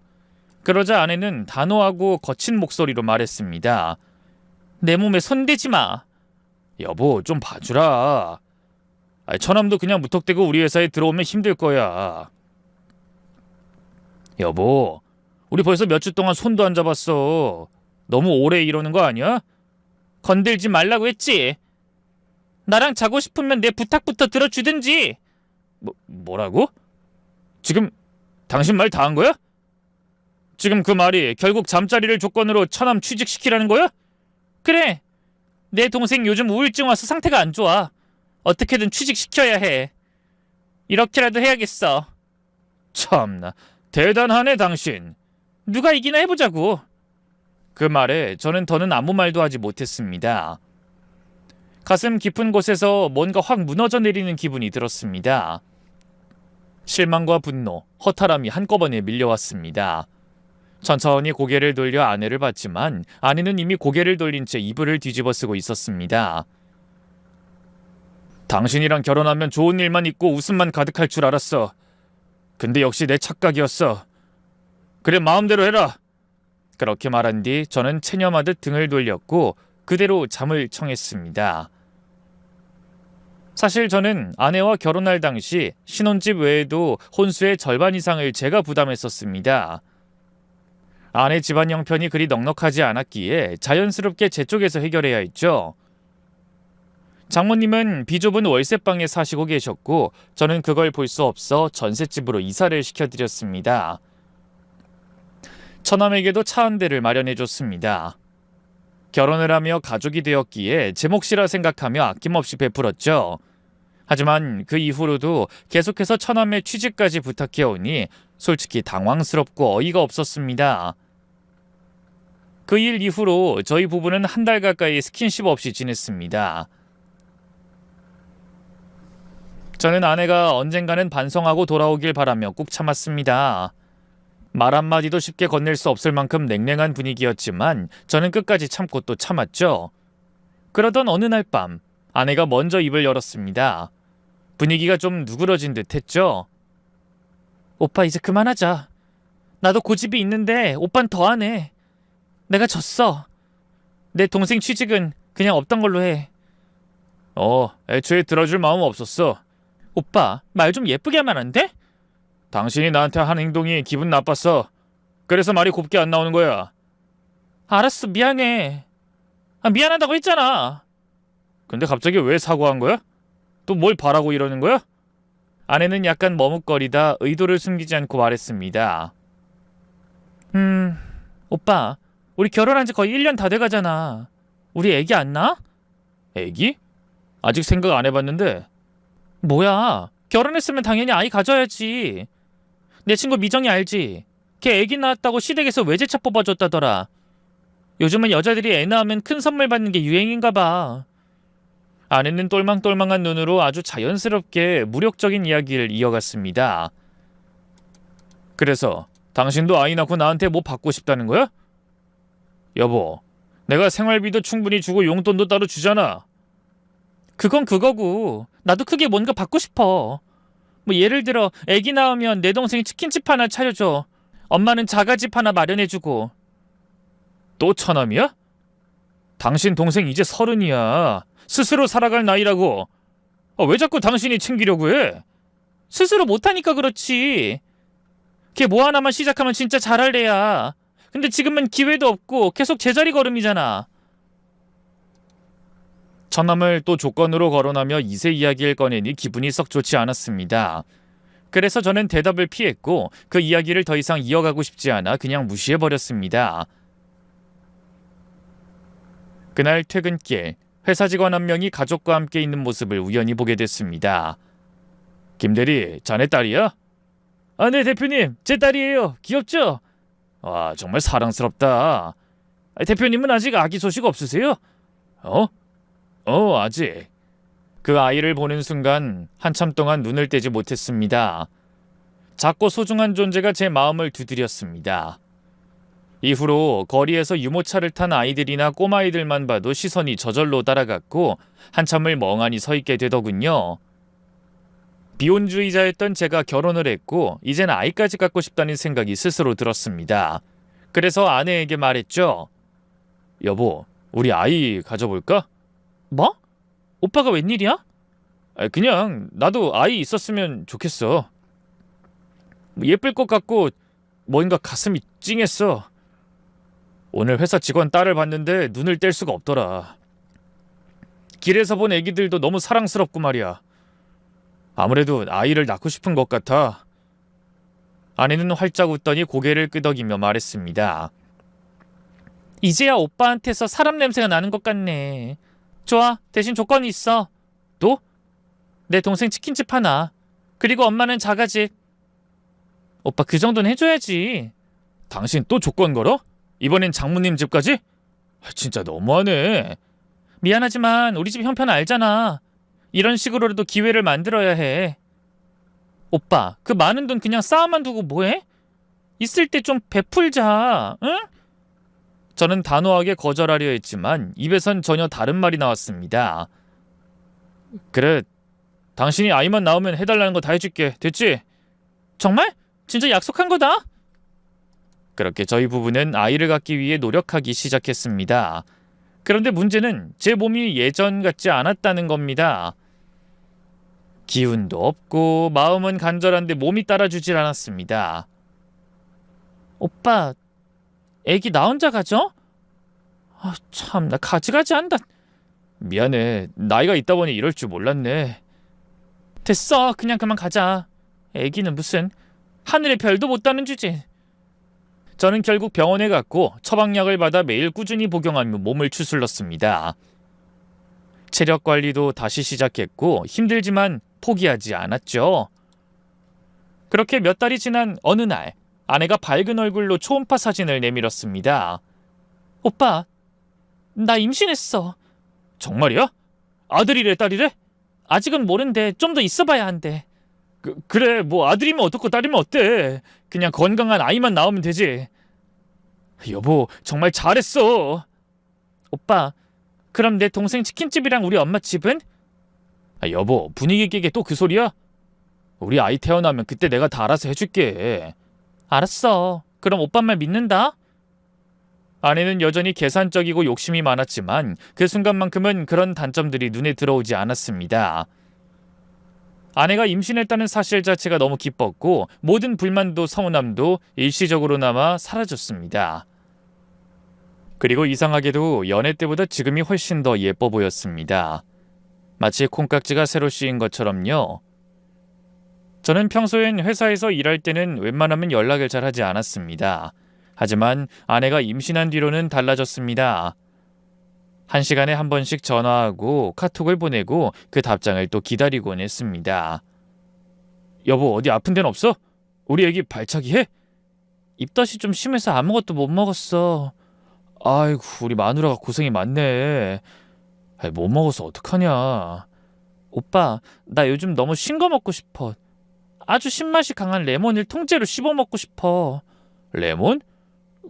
그러자 아내는 단호하고 거친 목소리로 말했습니다. 내 몸에 손대지 마. 여보, 좀 봐주라. 처남도 그냥 무턱대고 우리 회사에 들어오면 힘들 거야. 여보, 우리 벌써 몇 주 동안 손도 안 잡았어. 너무 오래 이러는 거 아니야? 건들지 말라고 했지. 나랑 자고 싶으면 내 부탁부터 들어주든지. 뭐라고? 지금 당신 말 다 한 거야? 지금 그 말이 결국 잠자리를 조건으로 처남 취직시키라는 거야? 그래. 내 동생 요즘 우울증 와서 상태가 안 좋아. 어떻게든 취직시켜야 해. 이렇게라도 해야겠어. 참나, 대단하네 당신. 누가 이기나 해보자고. 그 말에 저는 더는 아무 말도 하지 못했습니다. 가슴 깊은 곳에서 뭔가 확 무너져 내리는 기분이 들었습니다. 실망과 분노, 허탈함이 한꺼번에 밀려왔습니다. 천천히 고개를 돌려 아내를 봤지만 아내는 이미 고개를 돌린 채 이불을 뒤집어 쓰고 있었습니다. 당신이랑 결혼하면 좋은 일만 있고 웃음만 가득할 줄 알았어. 근데 역시 내 착각이었어. 그래, 마음대로 해라. 그렇게 말한 뒤 저는 체념하듯 등을 돌렸고 그대로 잠을 청했습니다. 사실 저는 아내와 결혼할 당시 신혼집 외에도 혼수의 절반 이상을 제가 부담했었습니다. 아내 집안 형편이 그리 넉넉하지 않았기에 자연스럽게 제 쪽에서 해결해야 했죠. 장모님은 비좁은 월세방에 사시고 계셨고 저는 그걸 볼 수 없어 전셋집으로 이사를 시켜드렸습니다. 처남에게도 차 한 대를 마련해줬습니다. 결혼을 하며 가족이 되었기에 제 몫이라 생각하며 아낌없이 베풀었죠. 하지만 그 이후로도 계속해서 처남의 취직까지 부탁해오니 솔직히 당황스럽고 어이가 없었습니다. 그 일 이후로 저희 부부는 한 달 가까이 스킨십 없이 지냈습니다. 저는 아내가 언젠가는 반성하고 돌아오길 바라며 꾹 참았습니다. 말 한마디도 쉽게 건넬 수 없을 만큼 냉랭한 분위기였지만 저는 끝까지 참고 또 참았죠. 그러던 어느 날 밤 아내가 먼저 입을 열었습니다. 분위기가 좀 누그러진 듯 했죠. 오빠 이제 그만하자. 나도 고집이 있는데 오빤 더하네. 내가 졌어. 내 동생 취직은 그냥 없던 걸로 해. 애초에 들어줄 마음 없었어. 오빠 말 좀 예쁘게 하면 안 돼? 당신이 나한테 한 행동이 기분 나빴어. 그래서 말이 곱게 안 나오는 거야. 알았어, 미안해. 미안하다고 했잖아. 근데 갑자기 왜 사과한 거야? 또 뭘 바라고 이러는 거야? 아내는 약간 머뭇거리다 의도를 숨기지 않고 말했습니다. 오빠, 우리 결혼한 지 거의 1년 다 돼가잖아. 우리 애기 안 낳아? 애기? 아직 생각 안 해봤는데. 뭐야, 결혼했으면 당연히 아이 가져야지. 내 친구 미정이 알지? 걔 애기 낳았다고 시댁에서 외제차 뽑아줬다더라. 요즘은 여자들이 애 낳으면 큰 선물 받는 게 유행인가 봐. 아내는 똘망똘망한 눈으로 아주 자연스럽게 무력적인 이야기를 이어갔습니다. 그래서 당신도 아이 낳고 나한테 뭐 받고 싶다는 거야? 여보, 내가 생활비도 충분히 주고 용돈도 따로 주잖아. 그건 그거고 나도 크게 뭔가 받고 싶어. 뭐 예를 들어 애기 낳으면 내 동생이 치킨집 하나 차려줘. 엄마는 자가집 하나 마련해주고. 또 처남이야? 당신 동생 이제 30이야. 스스로 살아갈 나이라고. 왜 자꾸 당신이 챙기려고 해? 스스로 못하니까 그렇지. 걔 뭐 하나만 시작하면 진짜 잘할 애야. 근데 지금은 기회도 없고 계속 제자리 걸음이잖아. 처남을 또 조건으로 거론하며 이세 이야기를 꺼내니 기분이 썩 좋지 않았습니다. 그래서 저는 대답을 피했고 그 이야기를 더 이상 이어가고 싶지 않아 그냥 무시해버렸습니다. 그날 퇴근길, 회사 직원 한 명이 가족과 함께 있는 모습을 우연히 보게 됐습니다. 김대리, 자네 딸이야? 네 대표님, 제 딸이에요. 귀엽죠? 와, 정말 사랑스럽다. 대표님은 아직 아기 소식 없으세요? 아직. 그 아이를 보는 순간 한참 동안 눈을 떼지 못했습니다. 작고 소중한 존재가 제 마음을 두드렸습니다. 이후로 거리에서 유모차를 탄 아이들이나 꼬마아이들만 봐도 시선이 저절로 따라갔고 한참을 멍하니 서 있게 되더군요. 비혼주의자였던 제가 결혼을 했고 이젠 아이까지 갖고 싶다는 생각이 스스로 들었습니다. 그래서 아내에게 말했죠. 여보, 우리 아이 가져볼까? 뭐? 오빠가 웬일이야? 그냥 나도 아이 있었으면 좋겠어. 예쁠 것 같고 뭔가 가슴이 찡했어. 오늘 회사 직원 딸을 봤는데 눈을 뗄 수가 없더라. 길에서 본 애기들도 너무 사랑스럽고 말이야. 아무래도 아이를 낳고 싶은 것 같아. 아내는 활짝 웃더니 고개를 끄덕이며 말했습니다. 이제야 오빠한테서 사람 냄새가 나는 것 같네. 좋아, 대신 조건이 있어. 또? 내 동생 치킨집 하나. 그리고 엄마는 자가집. 오빠 그 정도는 해줘야지. 당신 또 조건 걸어? 이번엔 장모님 집까지? 진짜 너무하네. 미안하지만 우리 집 형편 알잖아. 이런 식으로라도 기회를 만들어야 해. 오빠, 그 많은 돈 그냥 쌓아만 두고 뭐해? 있을 때 좀 베풀자, 응? 저는 단호하게 거절하려 했지만 입에선 전혀 다른 말이 나왔습니다. 그래, 당신이 아이만 낳으면 해달라는 거 다 해줄게. 됐지? 정말? 진짜 약속한 거다? 그렇게 저희 부부는 아이를 갖기 위해 노력하기 시작했습니다. 그런데 문제는 제 몸이 예전 같지 않았다는 겁니다. 기운도 없고 마음은 간절한데 몸이 따라주질 않았습니다. 오빠, 애기 나 혼자 가져? 참, 나 가지가지 한다. 미안해, 나이가 있다 보니 이럴 줄 몰랐네. 됐어, 그냥 그만 가자. 애기는 무슨 하늘의 별도 못 따는 주제. 저는 결국 병원에 갔고 처방약을 받아 매일 꾸준히 복용하며 몸을 추슬렀습니다. 체력 관리도 다시 시작했고 힘들지만 포기하지 않았죠. 그렇게 몇 달이 지난 어느 날 아내가 밝은 얼굴로 초음파 사진을 내밀었습니다. 오빠, 나 임신했어. 정말이야? 아들이래, 딸이래? 아직은 모른대. 좀 더 있어봐야 한대. 그래, 뭐 아들이면 어떻고 딸이면 어때? 그냥 건강한 아이만 나오면 되지. 여보, 정말 잘했어. 오빠, 그럼 내 동생 치킨집이랑 우리 엄마 집은? 여보, 분위기 깨게 또 그 소리야? 우리 아이 태어나면 그때 내가 다 알아서 해줄게. 알았어. 그럼 오빠 말 믿는다. 아내는 여전히 계산적이고 욕심이 많았지만 그 순간만큼은 그런 단점들이 눈에 들어오지 않았습니다. 아내가 임신했다는 사실 자체가 너무 기뻤고 모든 불만도 서운함도 일시적으로나마 사라졌습니다. 그리고 이상하게도 연애 때보다 지금이 훨씬 더 예뻐 보였습니다. 마치 콩깍지가 새로 씌인 것처럼요. 저는 평소엔 회사에서 일할 때는 웬만하면 연락을 잘 하지 않았습니다. 하지만 아내가 임신한 뒤로는 달라졌습니다. 1시간에 한 번씩 전화하고 카톡을 보내고 그 답장을 또 기다리곤 했습니다. 여보, 어디 아픈 데는 없어? 우리 애기 발차기 해? 입덧이 좀 심해서 아무것도 못 먹었어. 아이고, 우리 마누라가 고생이 많네. 못 먹어서 어떡하냐. 오빠, 나 요즘 너무 신 거 먹고 싶어. 아주 신맛이 강한 레몬을 통째로 씹어 먹고 싶어. 레몬?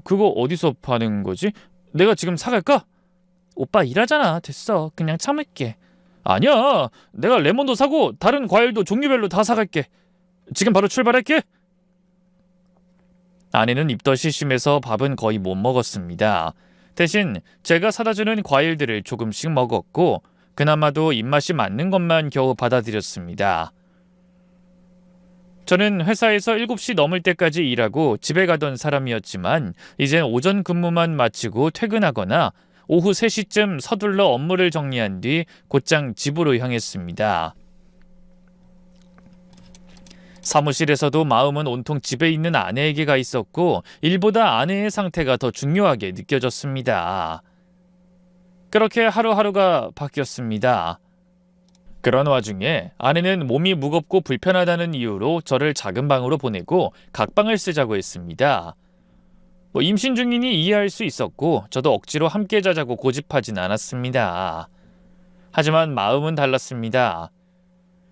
그거 어디서 파는 거지? 내가 지금 사갈까? 오빠 일하잖아. 됐어. 그냥 참을게. 아니야. 내가 레몬도 사고 다른 과일도 종류별로 다 사갈게. 지금 바로 출발할게. 아내는 입덧이 심해서 밥은 거의 못 먹었습니다. 대신 제가 사다주는 과일들을 조금씩 먹었고 그나마도 입맛이 맞는 것만 겨우 받아들였습니다. 저는 회사에서 7시 넘을 때까지 일하고 집에 가던 사람이었지만 이젠 오전 근무만 마치고 퇴근하거나 오후 3시쯤 서둘러 업무를 정리한 뒤 곧장 집으로 향했습니다. 사무실에서도 마음은 온통 집에 있는 아내에게 가 있었고 일보다 아내의 상태가 더 중요하게 느껴졌습니다. 그렇게 하루하루가 바뀌었습니다. 그런 와중에 아내는 몸이 무겁고 불편하다는 이유로 저를 작은 방으로 보내고 각방을 쓰자고 했습니다. 임신 중이니 이해할 수 있었고 저도 억지로 함께 자자고 고집하진 않았습니다. 하지만 마음은 달랐습니다.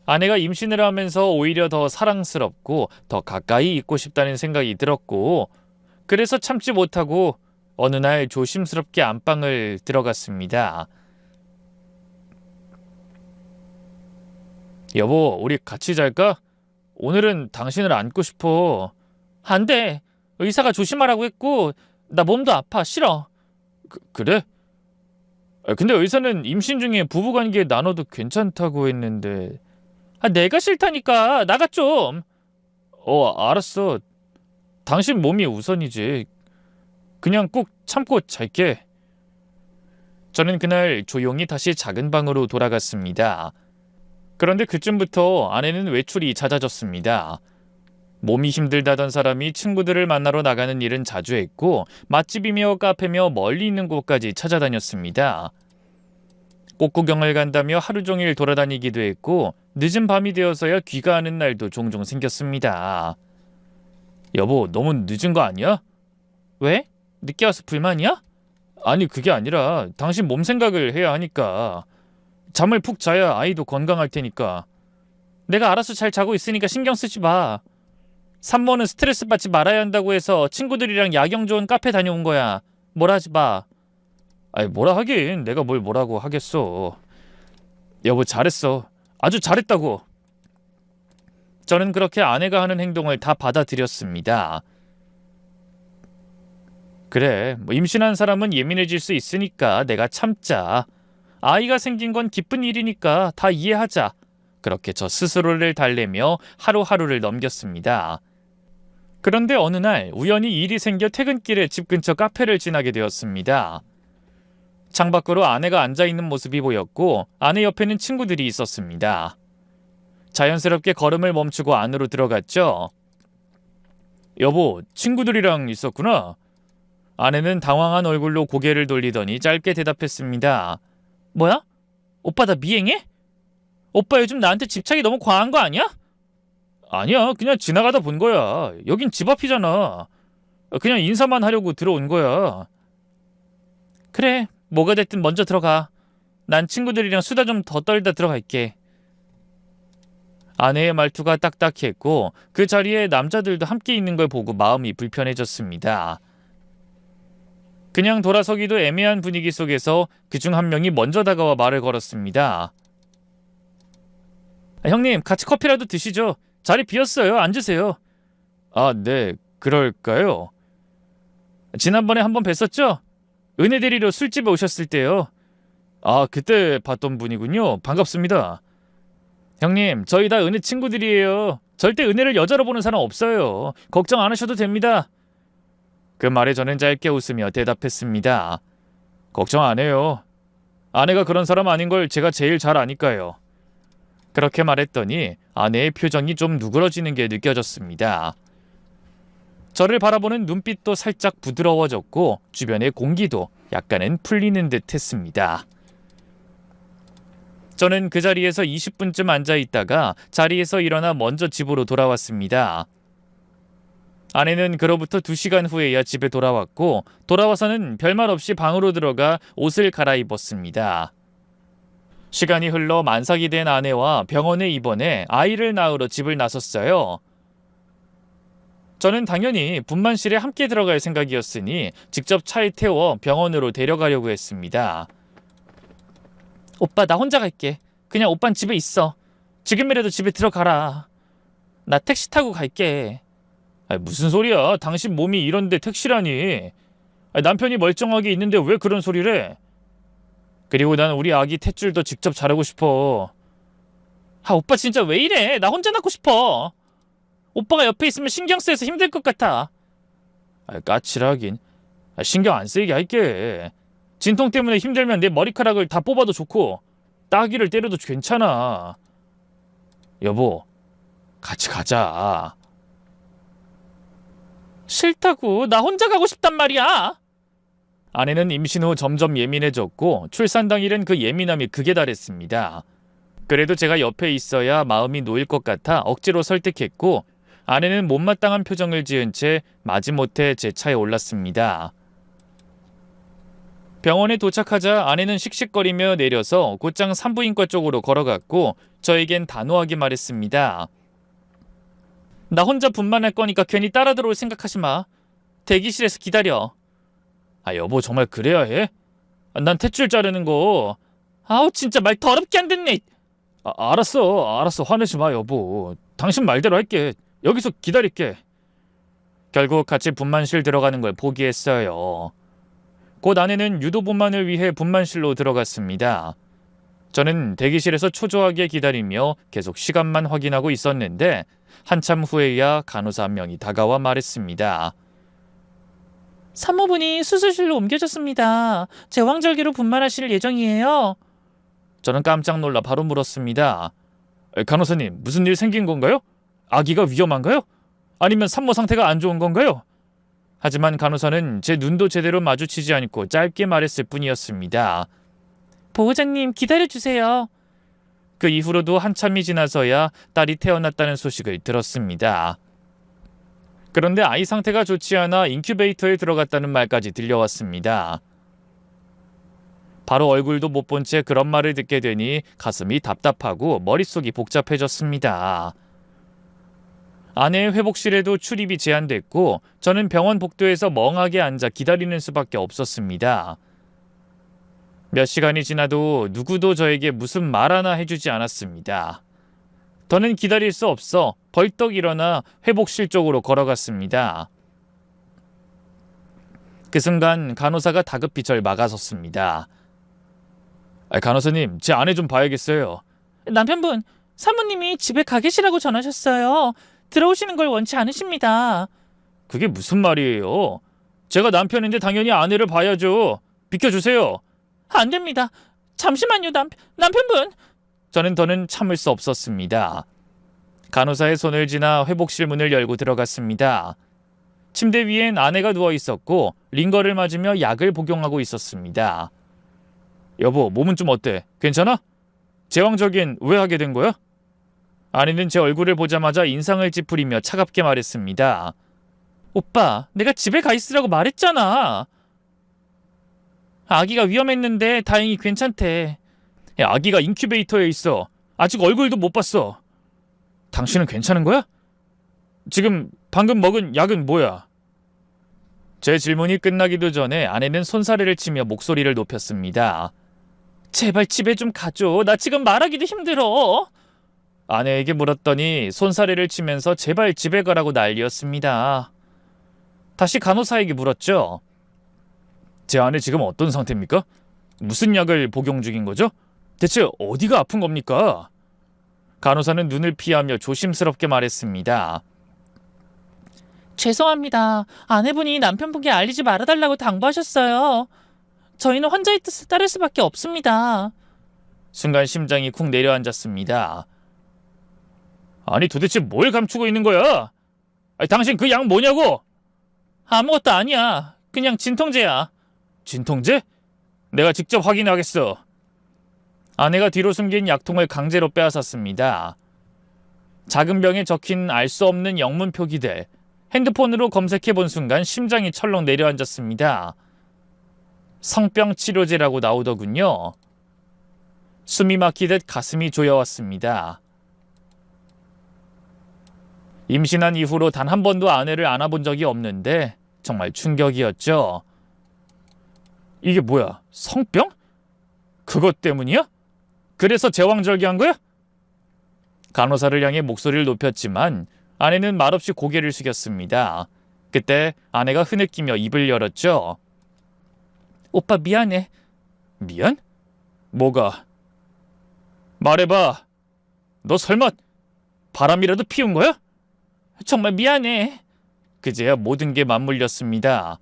아내가 임신을 하면서 오히려 더 사랑스럽고 더 가까이 있고 싶다는 생각이 들었고 그래서 참지 못하고 어느 날 조심스럽게 안방을 들어갔습니다. 여보, 우리 같이 잘까? 오늘은 당신을 안고 싶어. 안 돼. 의사가 조심하라고 했고 나 몸도 아파. 싫어. 그래? 근데 의사는 임신 중에 부부관계 나눠도 괜찮다고 했는데. 내가 싫다니까. 나가 좀. 알았어. 당신 몸이 우선이지. 그냥 꼭 참고 잘게. 저는 그날 조용히 다시 작은 방으로 돌아갔습니다. 그런데 그쯤부터 아내는 외출이 잦아졌습니다. 몸이 힘들다던 사람이 친구들을 만나러 나가는 일은 자주 했고 맛집이며 카페며 멀리 있는 곳까지 찾아다녔습니다. 꽃구경을 간다며 하루 종일 돌아다니기도 했고 늦은 밤이 되어서야 귀가하는 날도 종종 생겼습니다. 여보, 너무 늦은 거 아니야? 왜? 늦게 와서 불만이야? 아니, 그게 아니라 당신 몸 생각을 해야 하니까. 잠을 푹 자야 아이도 건강할 테니까. 내가 알아서 잘 자고 있으니까 신경 쓰지 마. 산모는 스트레스 받지 말아야 한다고 해서 친구들이랑 야경 좋은 카페 다녀온 거야. 뭐라 하지 마. 아니, 뭐라 하긴 내가 뭘 뭐라고 하겠어. 여보, 잘했어. 아주 잘했다고. 저는 그렇게 아내가 하는 행동을 다 받아들였습니다. 그래, 뭐 임신한 사람은 예민해질 수 있으니까 내가 참자. 아이가 생긴 건 기쁜 일이니까 다 이해하자. 그렇게 저 스스로를 달래며 하루하루를 넘겼습니다. 그런데 어느 날 우연히 일이 생겨 퇴근길에 집 근처 카페를 지나게 되었습니다. 창밖으로 아내가 앉아있는 모습이 보였고 아내 옆에는 친구들이 있었습니다. 자연스럽게 걸음을 멈추고 안으로 들어갔죠. 여보, 친구들이랑 있었구나. 아내는 당황한 얼굴로 고개를 돌리더니 짧게 대답했습니다. 뭐야? 오빠 나 미행해? 오빠 요즘 나한테 집착이 너무 과한 거 아니야? 아니야, 그냥 지나가다 본 거야. 여긴 집 앞이잖아. 그냥 인사만 하려고 들어온 거야. 그래, 뭐가 됐든 먼저 들어가. 난 친구들이랑 수다 좀 더 떨다 들어갈게. 아내의 말투가 딱딱했고 그 자리에 남자들도 함께 있는 걸 보고 마음이 불편해졌습니다. 그냥 돌아서기도 애매한 분위기 속에서 그중 한 명이 먼저 다가와 말을 걸었습니다. 형님, 같이 커피라도 드시죠. 자리 비었어요. 앉으세요. 아, 네, 그럴까요? 지난번에 한번 뵀었죠? 은혜 데리러 술집에 오셨을 때요. 아, 그때 봤던 분이군요. 반갑습니다. 형님, 저희 다 은혜 친구들이에요. 절대 은혜를 여자로 보는 사람 없어요. 걱정 안 하셔도 됩니다. 그 말에 저는 짧게 웃으며 대답했습니다. 걱정 안 해요. 아내가 그런 사람 아닌 걸 제가 제일 잘 아니까요. 그렇게 말했더니 아내의 표정이 좀 누그러지는 게 느껴졌습니다. 저를 바라보는 눈빛도 살짝 부드러워졌고 주변의 공기도 약간은 풀리는 듯 했습니다. 저는 그 자리에서 20분쯤 앉아 있다가 자리에서 일어나 먼저 집으로 돌아왔습니다. 아내는 그로부터 2시간 후에야 집에 돌아왔고 돌아와서는 별말 없이 방으로 들어가 옷을 갈아입었습니다. 시간이 흘러 만삭이 된 아내와 병원에 입원해 아이를 낳으러 집을 나섰어요. 저는 당연히 분만실에 함께 들어갈 생각이었으니 직접 차에 태워 병원으로 데려가려고 했습니다. 오빠, 나 혼자 갈게. 그냥 오빤 집에 있어. 지금이라도 집에 들어가라. 나 택시 타고 갈게. 아니, 무슨 소리야. 당신 몸이 이런데 택시라니. 아니, 남편이 멀쩡하게 있는데 왜 그런 소리를 해? 그리고 난 우리 아기 탯줄도 직접 자르고 싶어. 아, 오빠 진짜 왜 이래? 나 혼자 낳고 싶어. 오빠가 옆에 있으면 신경 쓰여서 힘들 것 같아. 아, 까칠하긴. 아, 신경 안 쓰이게 할게. 진통 때문에 힘들면 내 머리카락을 다 뽑아도 좋고 따귀를 때려도 괜찮아. 여보, 같이 가자. 싫다고. 나 혼자 가고 싶단 말이야. 아내는 임신 후 점점 예민해졌고 출산 당일은 그 예민함이 극에 달했습니다. 그래도 제가 옆에 있어야 마음이 놓일 것 같아 억지로 설득했고 아내는 못마땅한 표정을 지은 채 마지못해 제 차에 올랐습니다. 병원에 도착하자 아내는 씩씩거리며 내려서 곧장 산부인과 쪽으로 걸어갔고 저에겐 단호하게 말했습니다. 나 혼자 분만할 거니까 괜히 따라 들어올 생각하지 마. 대기실에서 기다려. 아, 여보, 정말 그래야 해? 난 탯줄 자르는 거. 아우, 진짜 말 더럽게 안 듣네. 알았어 화내지 마, 여보. 당신 말대로 할게. 여기서 기다릴게. 결국 같이 분만실 들어가는 걸 포기했어요. 곧 아내는 유도 분만을 위해 분만실로 들어갔습니다. 저는 대기실에서 초조하게 기다리며 계속 시간만 확인하고 있었는데 한참 후에야 간호사 한 명이 다가와 말했습니다. 산모분이 수술실로 옮겨졌습니다. 제왕절개로 분만하실 예정이에요. 저는 깜짝 놀라 바로 물었습니다. 간호사님, 무슨 일 생긴 건가요? 아기가 위험한가요? 아니면 산모 상태가 안 좋은 건가요? 하지만 간호사는 제 눈도 제대로 마주치지 않고 짧게 말했을 뿐이었습니다. 보호자님, 기다려주세요. 그 이후로도 한참이 지나서야 딸이 태어났다는 소식을 들었습니다. 그런데 아이 상태가 좋지 않아 인큐베이터에 들어갔다는 말까지 들려왔습니다. 바로 얼굴도 못 본 채 그런 말을 듣게 되니 가슴이 답답하고 머릿속이 복잡해졌습니다. 아내의 회복실에도 출입이 제한됐고 저는 병원 복도에서 멍하게 앉아 기다리는 수밖에 없었습니다. 몇 시간이 지나도 누구도 저에게 무슨 말 하나 해주지 않았습니다. 더는 기다릴 수 없어 벌떡 일어나 회복실 쪽으로 걸어갔습니다. 그 순간 간호사가 다급히 절 막아섰습니다. 간호사님, 제 아내 좀 봐야겠어요. 남편분, 사모님이 집에 가 계시라고 전하셨어요. 들어오시는 걸 원치 않으십니다. 그게 무슨 말이에요? 제가 남편인데 당연히 아내를 봐야죠. 비켜주세요. 안 됩니다. 잠시만요, 남편분. 저는 더는 참을 수 없었습니다. 간호사의 손을 지나 회복실 문을 열고 들어갔습니다. 침대 위엔 아내가 누워 있었고 링거를 맞으며 약을 복용하고 있었습니다. 여보, 몸은 좀 어때? 괜찮아? 제왕절개는 왜 하게 된 거야? 아내는 제 얼굴을 보자마자 인상을 찌푸리며 차갑게 말했습니다. 오빠, 내가 집에 가 있으라고 말했잖아. 아기가 위험했는데 다행히 괜찮대. 아기가 인큐베이터에 있어. 아직 얼굴도 못 봤어. 당신은 괜찮은 거야? 지금 방금 먹은 약은 뭐야? 제 질문이 끝나기도 전에 아내는 손사래를 치며 목소리를 높였습니다. 제발 집에 좀 가줘. 나 지금 말하기도 힘들어. 아내에게 물었더니 손사래를 치면서 제발 집에 가라고 난리였습니다. 다시 간호사에게 물었죠. 제 아내 지금 어떤 상태입니까? 무슨 약을 복용 중인 거죠? 대체 어디가 아픈 겁니까? 간호사는 눈을 피하며 조심스럽게 말했습니다. 죄송합니다. 아내분이 남편분께 알리지 말아달라고 당부하셨어요. 저희는 환자의 뜻을 따를 수밖에 없습니다. 순간 심장이 쿵 내려앉았습니다. 아니 도대체 뭘 감추고 있는 거야? 당신 그 약 뭐냐고? 아무것도 아니야. 그냥 진통제야. 진통제? 내가 직접 확인하겠어. 아내가 뒤로 숨긴 약통을 강제로 빼앗았습니다. 작은 병에 적힌 알 수 없는 영문 표기들. 핸드폰으로 검색해본 순간 심장이 철렁 내려앉았습니다. 성병 치료제라고 나오더군요. 숨이 막히듯 가슴이 조여왔습니다. 임신한 이후로 단 한 번도 아내를 안아본 적이 없는데 정말 충격이었죠. 이게 뭐야? 성병? 그것 때문이야? 그래서 제왕절개한 거야? 간호사를 향해 목소리를 높였지만 아내는 말없이 고개를 숙였습니다. 그때 아내가 흐느끼며 입을 열었죠. 오빠 미안해. 미안? 뭐가? 말해봐. 너 설마 바람이라도 피운 거야? 정말 미안해. 그제야 모든 게 맞물렸습니다.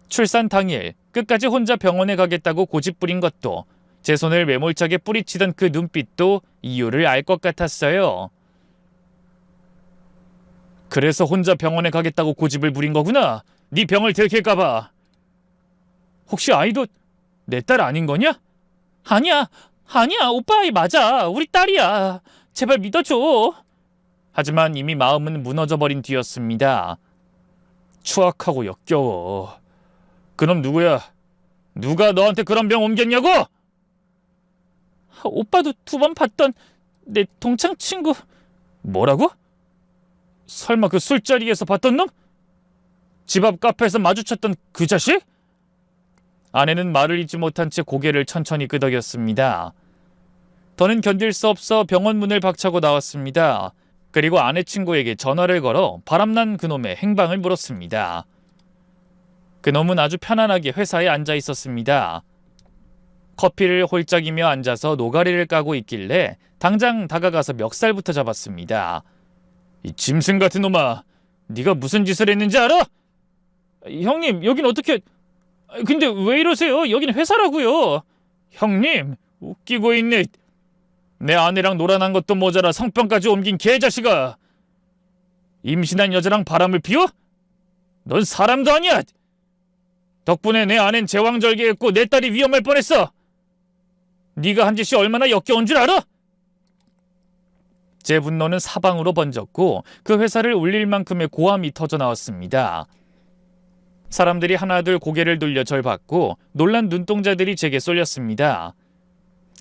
출산 당일 끝까지 혼자 병원에 가겠다고 고집부린 것도, 제 손을 매몰차게 뿌리치던 그 눈빛도 이유를 알 것 같았어요. 그래서 혼자 병원에 가겠다고 고집을 부린 거구나. 네 병을 들킬까봐. 혹시 아이도 내 딸 아닌 거냐? 아니야. 오빠 아이 맞아. 우리 딸이야. 제발 믿어줘. 하지만 이미 마음은 무너져버린 뒤였습니다. 추악하고 역겨워. 그놈 누구야? 누가 너한테 그런 병 옮겼냐고? 오빠도 2번 봤던 내 동창 친구. 뭐라고? 설마 그 술자리에서 봤던 놈? 집 앞 카페에서 마주쳤던 그 자식? 아내는 말을 잇지 못한 채 고개를 천천히 끄덕였습니다. 더는 견딜 수 없어 병원 문을 박차고 나왔습니다. 그리고 아내 친구에게 전화를 걸어 바람난 그놈의 행방을 물었습니다. 그놈은 아주 편안하게 회사에 앉아 있었습니다. 커피를 홀짝이며 앉아서 노가리를 까고 있길래 당장 다가가서 멱살부터 잡았습니다. 이 짐승 같은 놈아, 네가 무슨 짓을 했는지 알아? 형님, 여긴 어떻게... 근데 왜 이러세요? 여긴 회사라고요. 형님, 웃기고 있네. 내 아내랑 놀아난 것도 모자라 성병까지 옮긴 개자식아. 임신한 여자랑 바람을 피워? 넌 사람도 아니야! 덕분에 내 아낸 제왕절개했고 내 딸이 위험할 뻔했어! 네가 한 짓이 얼마나 역겨운 줄 알아? 제 분노는 사방으로 번졌고 그 회사를 울릴 만큼의 고함이 터져나왔습니다. 사람들이 하나둘 고개를 돌려 절 봤고 놀란 눈동자들이 제게 쏠렸습니다.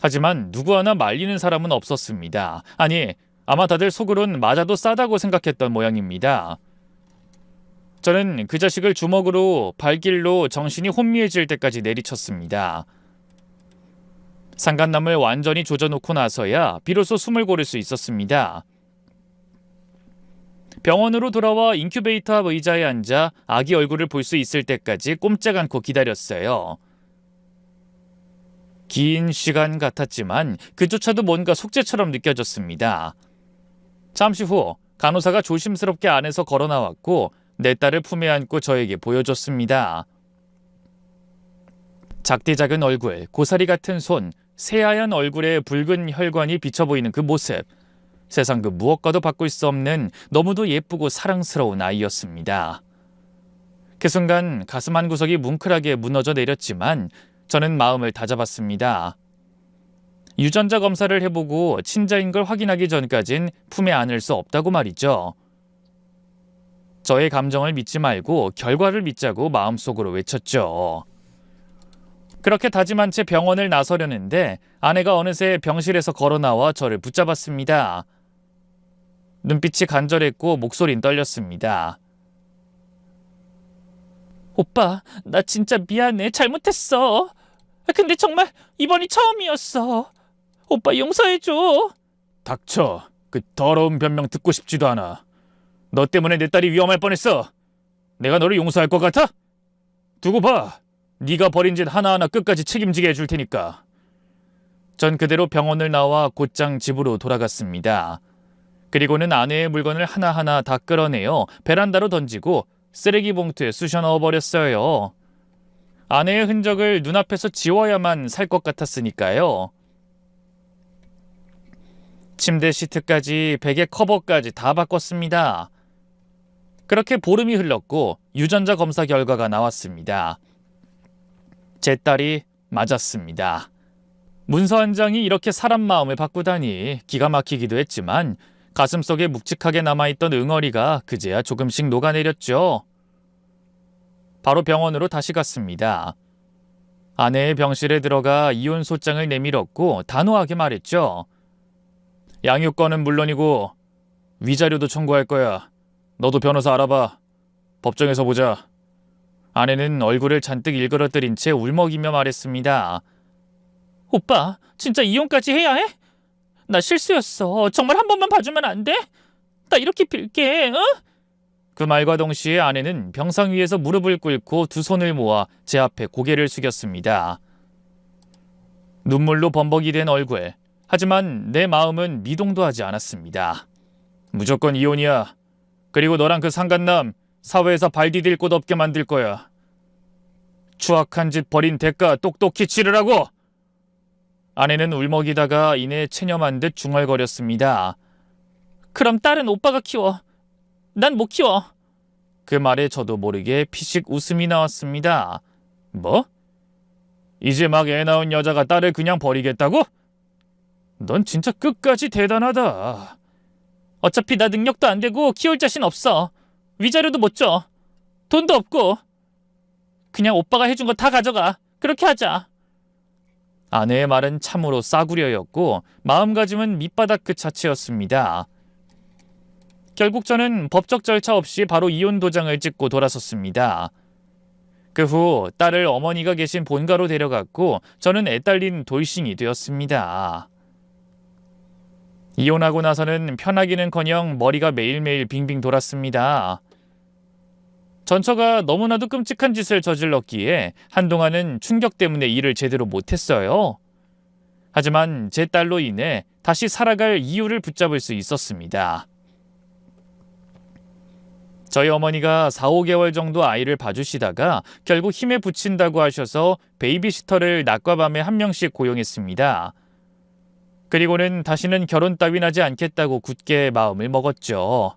하지만 누구 하나 말리는 사람은 없었습니다. 아니, 아마 다들 속으론 맞아도 싸다고 생각했던 모양입니다. 저는 그 자식을 주먹으로 발길로 정신이 혼미해질 때까지 내리쳤습니다. 상간남을 완전히 조져놓고 나서야 비로소 숨을 고를 수 있었습니다. 병원으로 돌아와 인큐베이터 앞 의자에 앉아 아기 얼굴을 볼 수 있을 때까지 꼼짝 않고 기다렸어요. 긴 시간 같았지만 그조차도 뭔가 속죄처럼 느껴졌습니다. 잠시 후 간호사가 조심스럽게 안에서 걸어 나왔고 내 딸을 품에 안고 저에게 보여줬습니다. 작디작은 얼굴, 고사리 같은 손, 새하얀 얼굴에 붉은 혈관이 비쳐 보이는 그 모습. 세상 그 무엇과도 바꿀 수 없는 너무도 예쁘고 사랑스러운 아이였습니다. 그 순간 가슴 한 구석이 뭉클하게 무너져 내렸지만 저는 마음을 다잡았습니다. 유전자 검사를 해보고 친자인 걸 확인하기 전까진 품에 안을 수 없다고 말이죠. 저의 감정을 믿지 말고 결과를 믿자고 마음속으로 외쳤죠. 그렇게 다짐한 채 병원을 나서려는데 아내가 어느새 병실에서 걸어나와 저를 붙잡았습니다. 눈빛이 간절했고 목소린 떨렸습니다. 오빠, 나 진짜 미안해. 잘못했어. 근데 정말 이번이 처음이었어. 오빠 용서해줘. 닥쳐. 그 더러운 변명 듣고 싶지도 않아. 너 때문에 내 딸이 위험할 뻔했어. 내가 너를 용서할 것 같아? 두고 봐. 네가 벌인 짓 하나하나 끝까지 책임지게 해줄 테니까. 전 그대로 병원을 나와 곧장 집으로 돌아갔습니다. 그리고는 아내의 물건을 하나하나 다 끌어내어 베란다로 던지고 쓰레기 봉투에 쑤셔 넣어버렸어요. 아내의 흔적을 눈앞에서 지워야만 살 것 같았으니까요. 침대 시트까지 베개 커버까지 다 바꿨습니다. 그렇게 보름이 흘렀고 유전자 검사 결과가 나왔습니다. 제 딸이 맞았습니다. 문서 한 장이 이렇게 사람 마음을 바꾸다니 기가 막히기도 했지만 가슴속에 묵직하게 남아있던 응어리가 그제야 조금씩 녹아내렸죠. 바로 병원으로 다시 갔습니다. 아내의 병실에 들어가 이혼 소장을 내밀었고 단호하게 말했죠. 양육권은 물론이고 위자료도 청구할 거야. 너도 변호사 알아봐. 법정에서 보자. 아내는 얼굴을 잔뜩 일그러뜨린 채 울먹이며 말했습니다. 오빠, 진짜 이혼까지 해야 해? 나 실수였어. 정말 한 번만 봐주면 안 돼? 나 이렇게 빌게, 어? 그 말과 동시에 아내는 병상 위에서 무릎을 꿇고 두 손을 모아 제 앞에 고개를 숙였습니다. 눈물로 범벅이 된 얼굴. 하지만 내 마음은 미동도 하지 않았습니다. 무조건 이혼이야. 그리고 너랑 그 상간남 사회에서 발 디딜 곳 없게 만들 거야. 추악한 짓 벌인 대가 똑똑히 치르라고! 아내는 울먹이다가 이내 체념한 듯 중얼거렸습니다. 그럼 딸은 오빠가 키워. 난 못 키워. 그 말에 저도 모르게 피식 웃음이 나왔습니다. 뭐? 이제 막 애 낳은 여자가 딸을 그냥 버리겠다고? 넌 진짜 끝까지 대단하다. 어차피 나 능력도 안 되고 키울 자신 없어. 위자료도 못 줘. 돈도 없고. 그냥 오빠가 해준 거 다 가져가. 그렇게 하자. 아내의 말은 참으로 싸구려였고 마음가짐은 밑바닥 그 자체였습니다. 결국 저는 법적 절차 없이 바로 이혼 도장을 찍고 돌아섰습니다. 그 후 딸을 어머니가 계신 본가로 데려갔고 저는 애딸린 돌싱이 되었습니다. 이혼하고 나서는 편하기는커녕 머리가 매일매일 빙빙 돌았습니다. 전처가 너무나도 끔찍한 짓을 저질렀기에 한동안은 충격 때문에 일을 제대로 못했어요. 하지만 제 딸로 인해 다시 살아갈 이유를 붙잡을 수 있었습니다. 저희 어머니가 4, 5개월 정도 아이를 봐주시다가 결국 힘에 부친다고 하셔서 베이비시터를 낮과 밤에 한 명씩 고용했습니다. 그리고는 다시는 결혼 따윈 하지 않겠다고 굳게 마음을 먹었죠.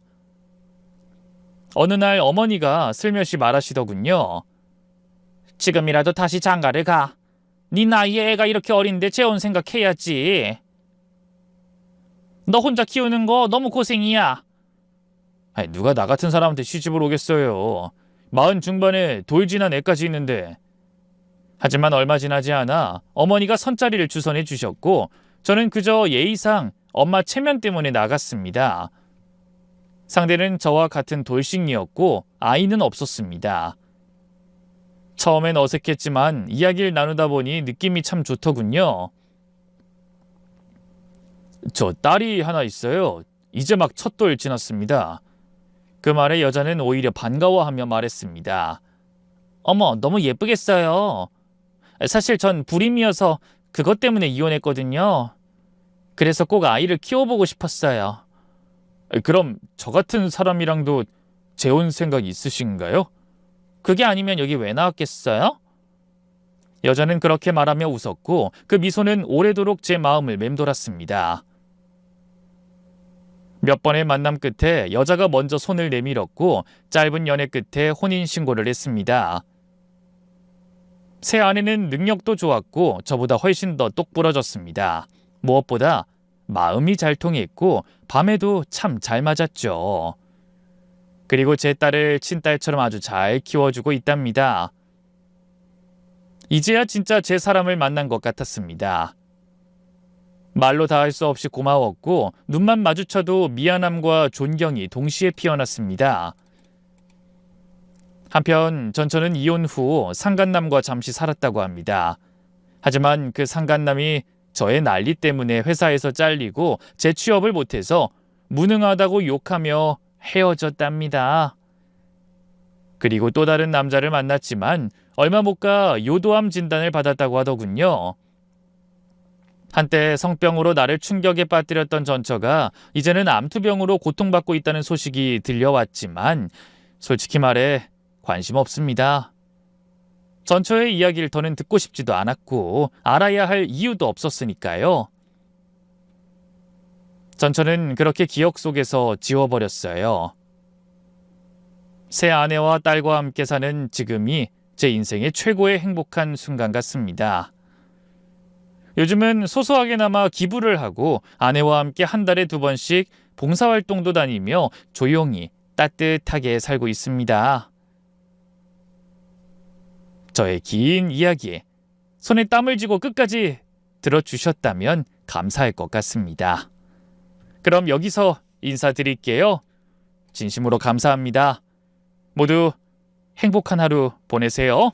어느 날 어머니가 슬며시 말하시더군요. 지금이라도 다시 장가를 가. 네 나이에 애가 이렇게 어린데 재혼 생각해야지. 너 혼자 키우는 거 너무 고생이야. 아니, 누가 나 같은 사람한테 시집을 오겠어요. 40 중반에 돌 지난 애까지 있는데. 하지만 얼마 지나지 않아 어머니가 선자리를 주선해 주셨고 저는 그저 예의상 엄마 체면 때문에 나갔습니다. 상대는 저와 같은 돌싱이었고 아이는 없었습니다. 처음엔 어색했지만 이야기를 나누다 보니 느낌이 참 좋더군요. 저 딸이 하나 있어요. 이제 막 첫 돌 지났습니다. 그 말에 여자는 오히려 반가워하며 말했습니다. 어머, 너무 예쁘겠어요. 사실 전 불임이어서 그것 때문에 이혼했거든요. 그래서 꼭 아이를 키워보고 싶었어요. 그럼 저 같은 사람이랑도 재혼 생각 있으신가요? 그게 아니면 여기 왜 나왔겠어요? 여자는 그렇게 말하며 웃었고 그 미소는 오래도록 제 마음을 맴돌았습니다. 몇 번의 만남 끝에 여자가 먼저 손을 내밀었고 짧은 연애 끝에 혼인신고를 했습니다. 새 아내는 능력도 좋았고 저보다 훨씬 더 똑부러졌습니다. 무엇보다 마음이 잘 통했고 밤에도 참 잘 맞았죠. 그리고 제 딸을 친딸처럼 아주 잘 키워주고 있답니다. 이제야 진짜 제 사람을 만난 것 같았습니다. 말로 다 할 수 없이 고마웠고 눈만 마주쳐도 미안함과 존경이 동시에 피어났습니다. 한편 전처는 이혼 후 상간남과 잠시 살았다고 합니다. 하지만 그 상간남이 저의 난리 때문에 회사에서 잘리고 재취업을 못해서 무능하다고 욕하며 헤어졌답니다. 그리고 또 다른 남자를 만났지만 얼마 못 가 요도암 진단을 받았다고 하더군요. 한때 성병으로 나를 충격에 빠뜨렸던 전처가 이제는 암투병으로 고통받고 있다는 소식이 들려왔지만 솔직히 말해 관심 없습니다. 전처의 이야기를 더는 듣고 싶지도 않았고 알아야 할 이유도 없었으니까요. 전처는 그렇게 기억 속에서 지워버렸어요. 새 아내와 딸과 함께 사는 지금이 제 인생의 최고의 행복한 순간 같습니다. 요즘은 소소하게나마 기부를 하고 아내와 함께 한 달에 2번씩 봉사활동도 다니며 조용히 따뜻하게 살고 있습니다. 저의 긴 이야기, 손에 땀을 쥐고 끝까지 들어주셨다면 감사할 것 같습니다. 그럼 여기서 인사드릴게요. 진심으로 감사합니다. 모두 행복한 하루 보내세요.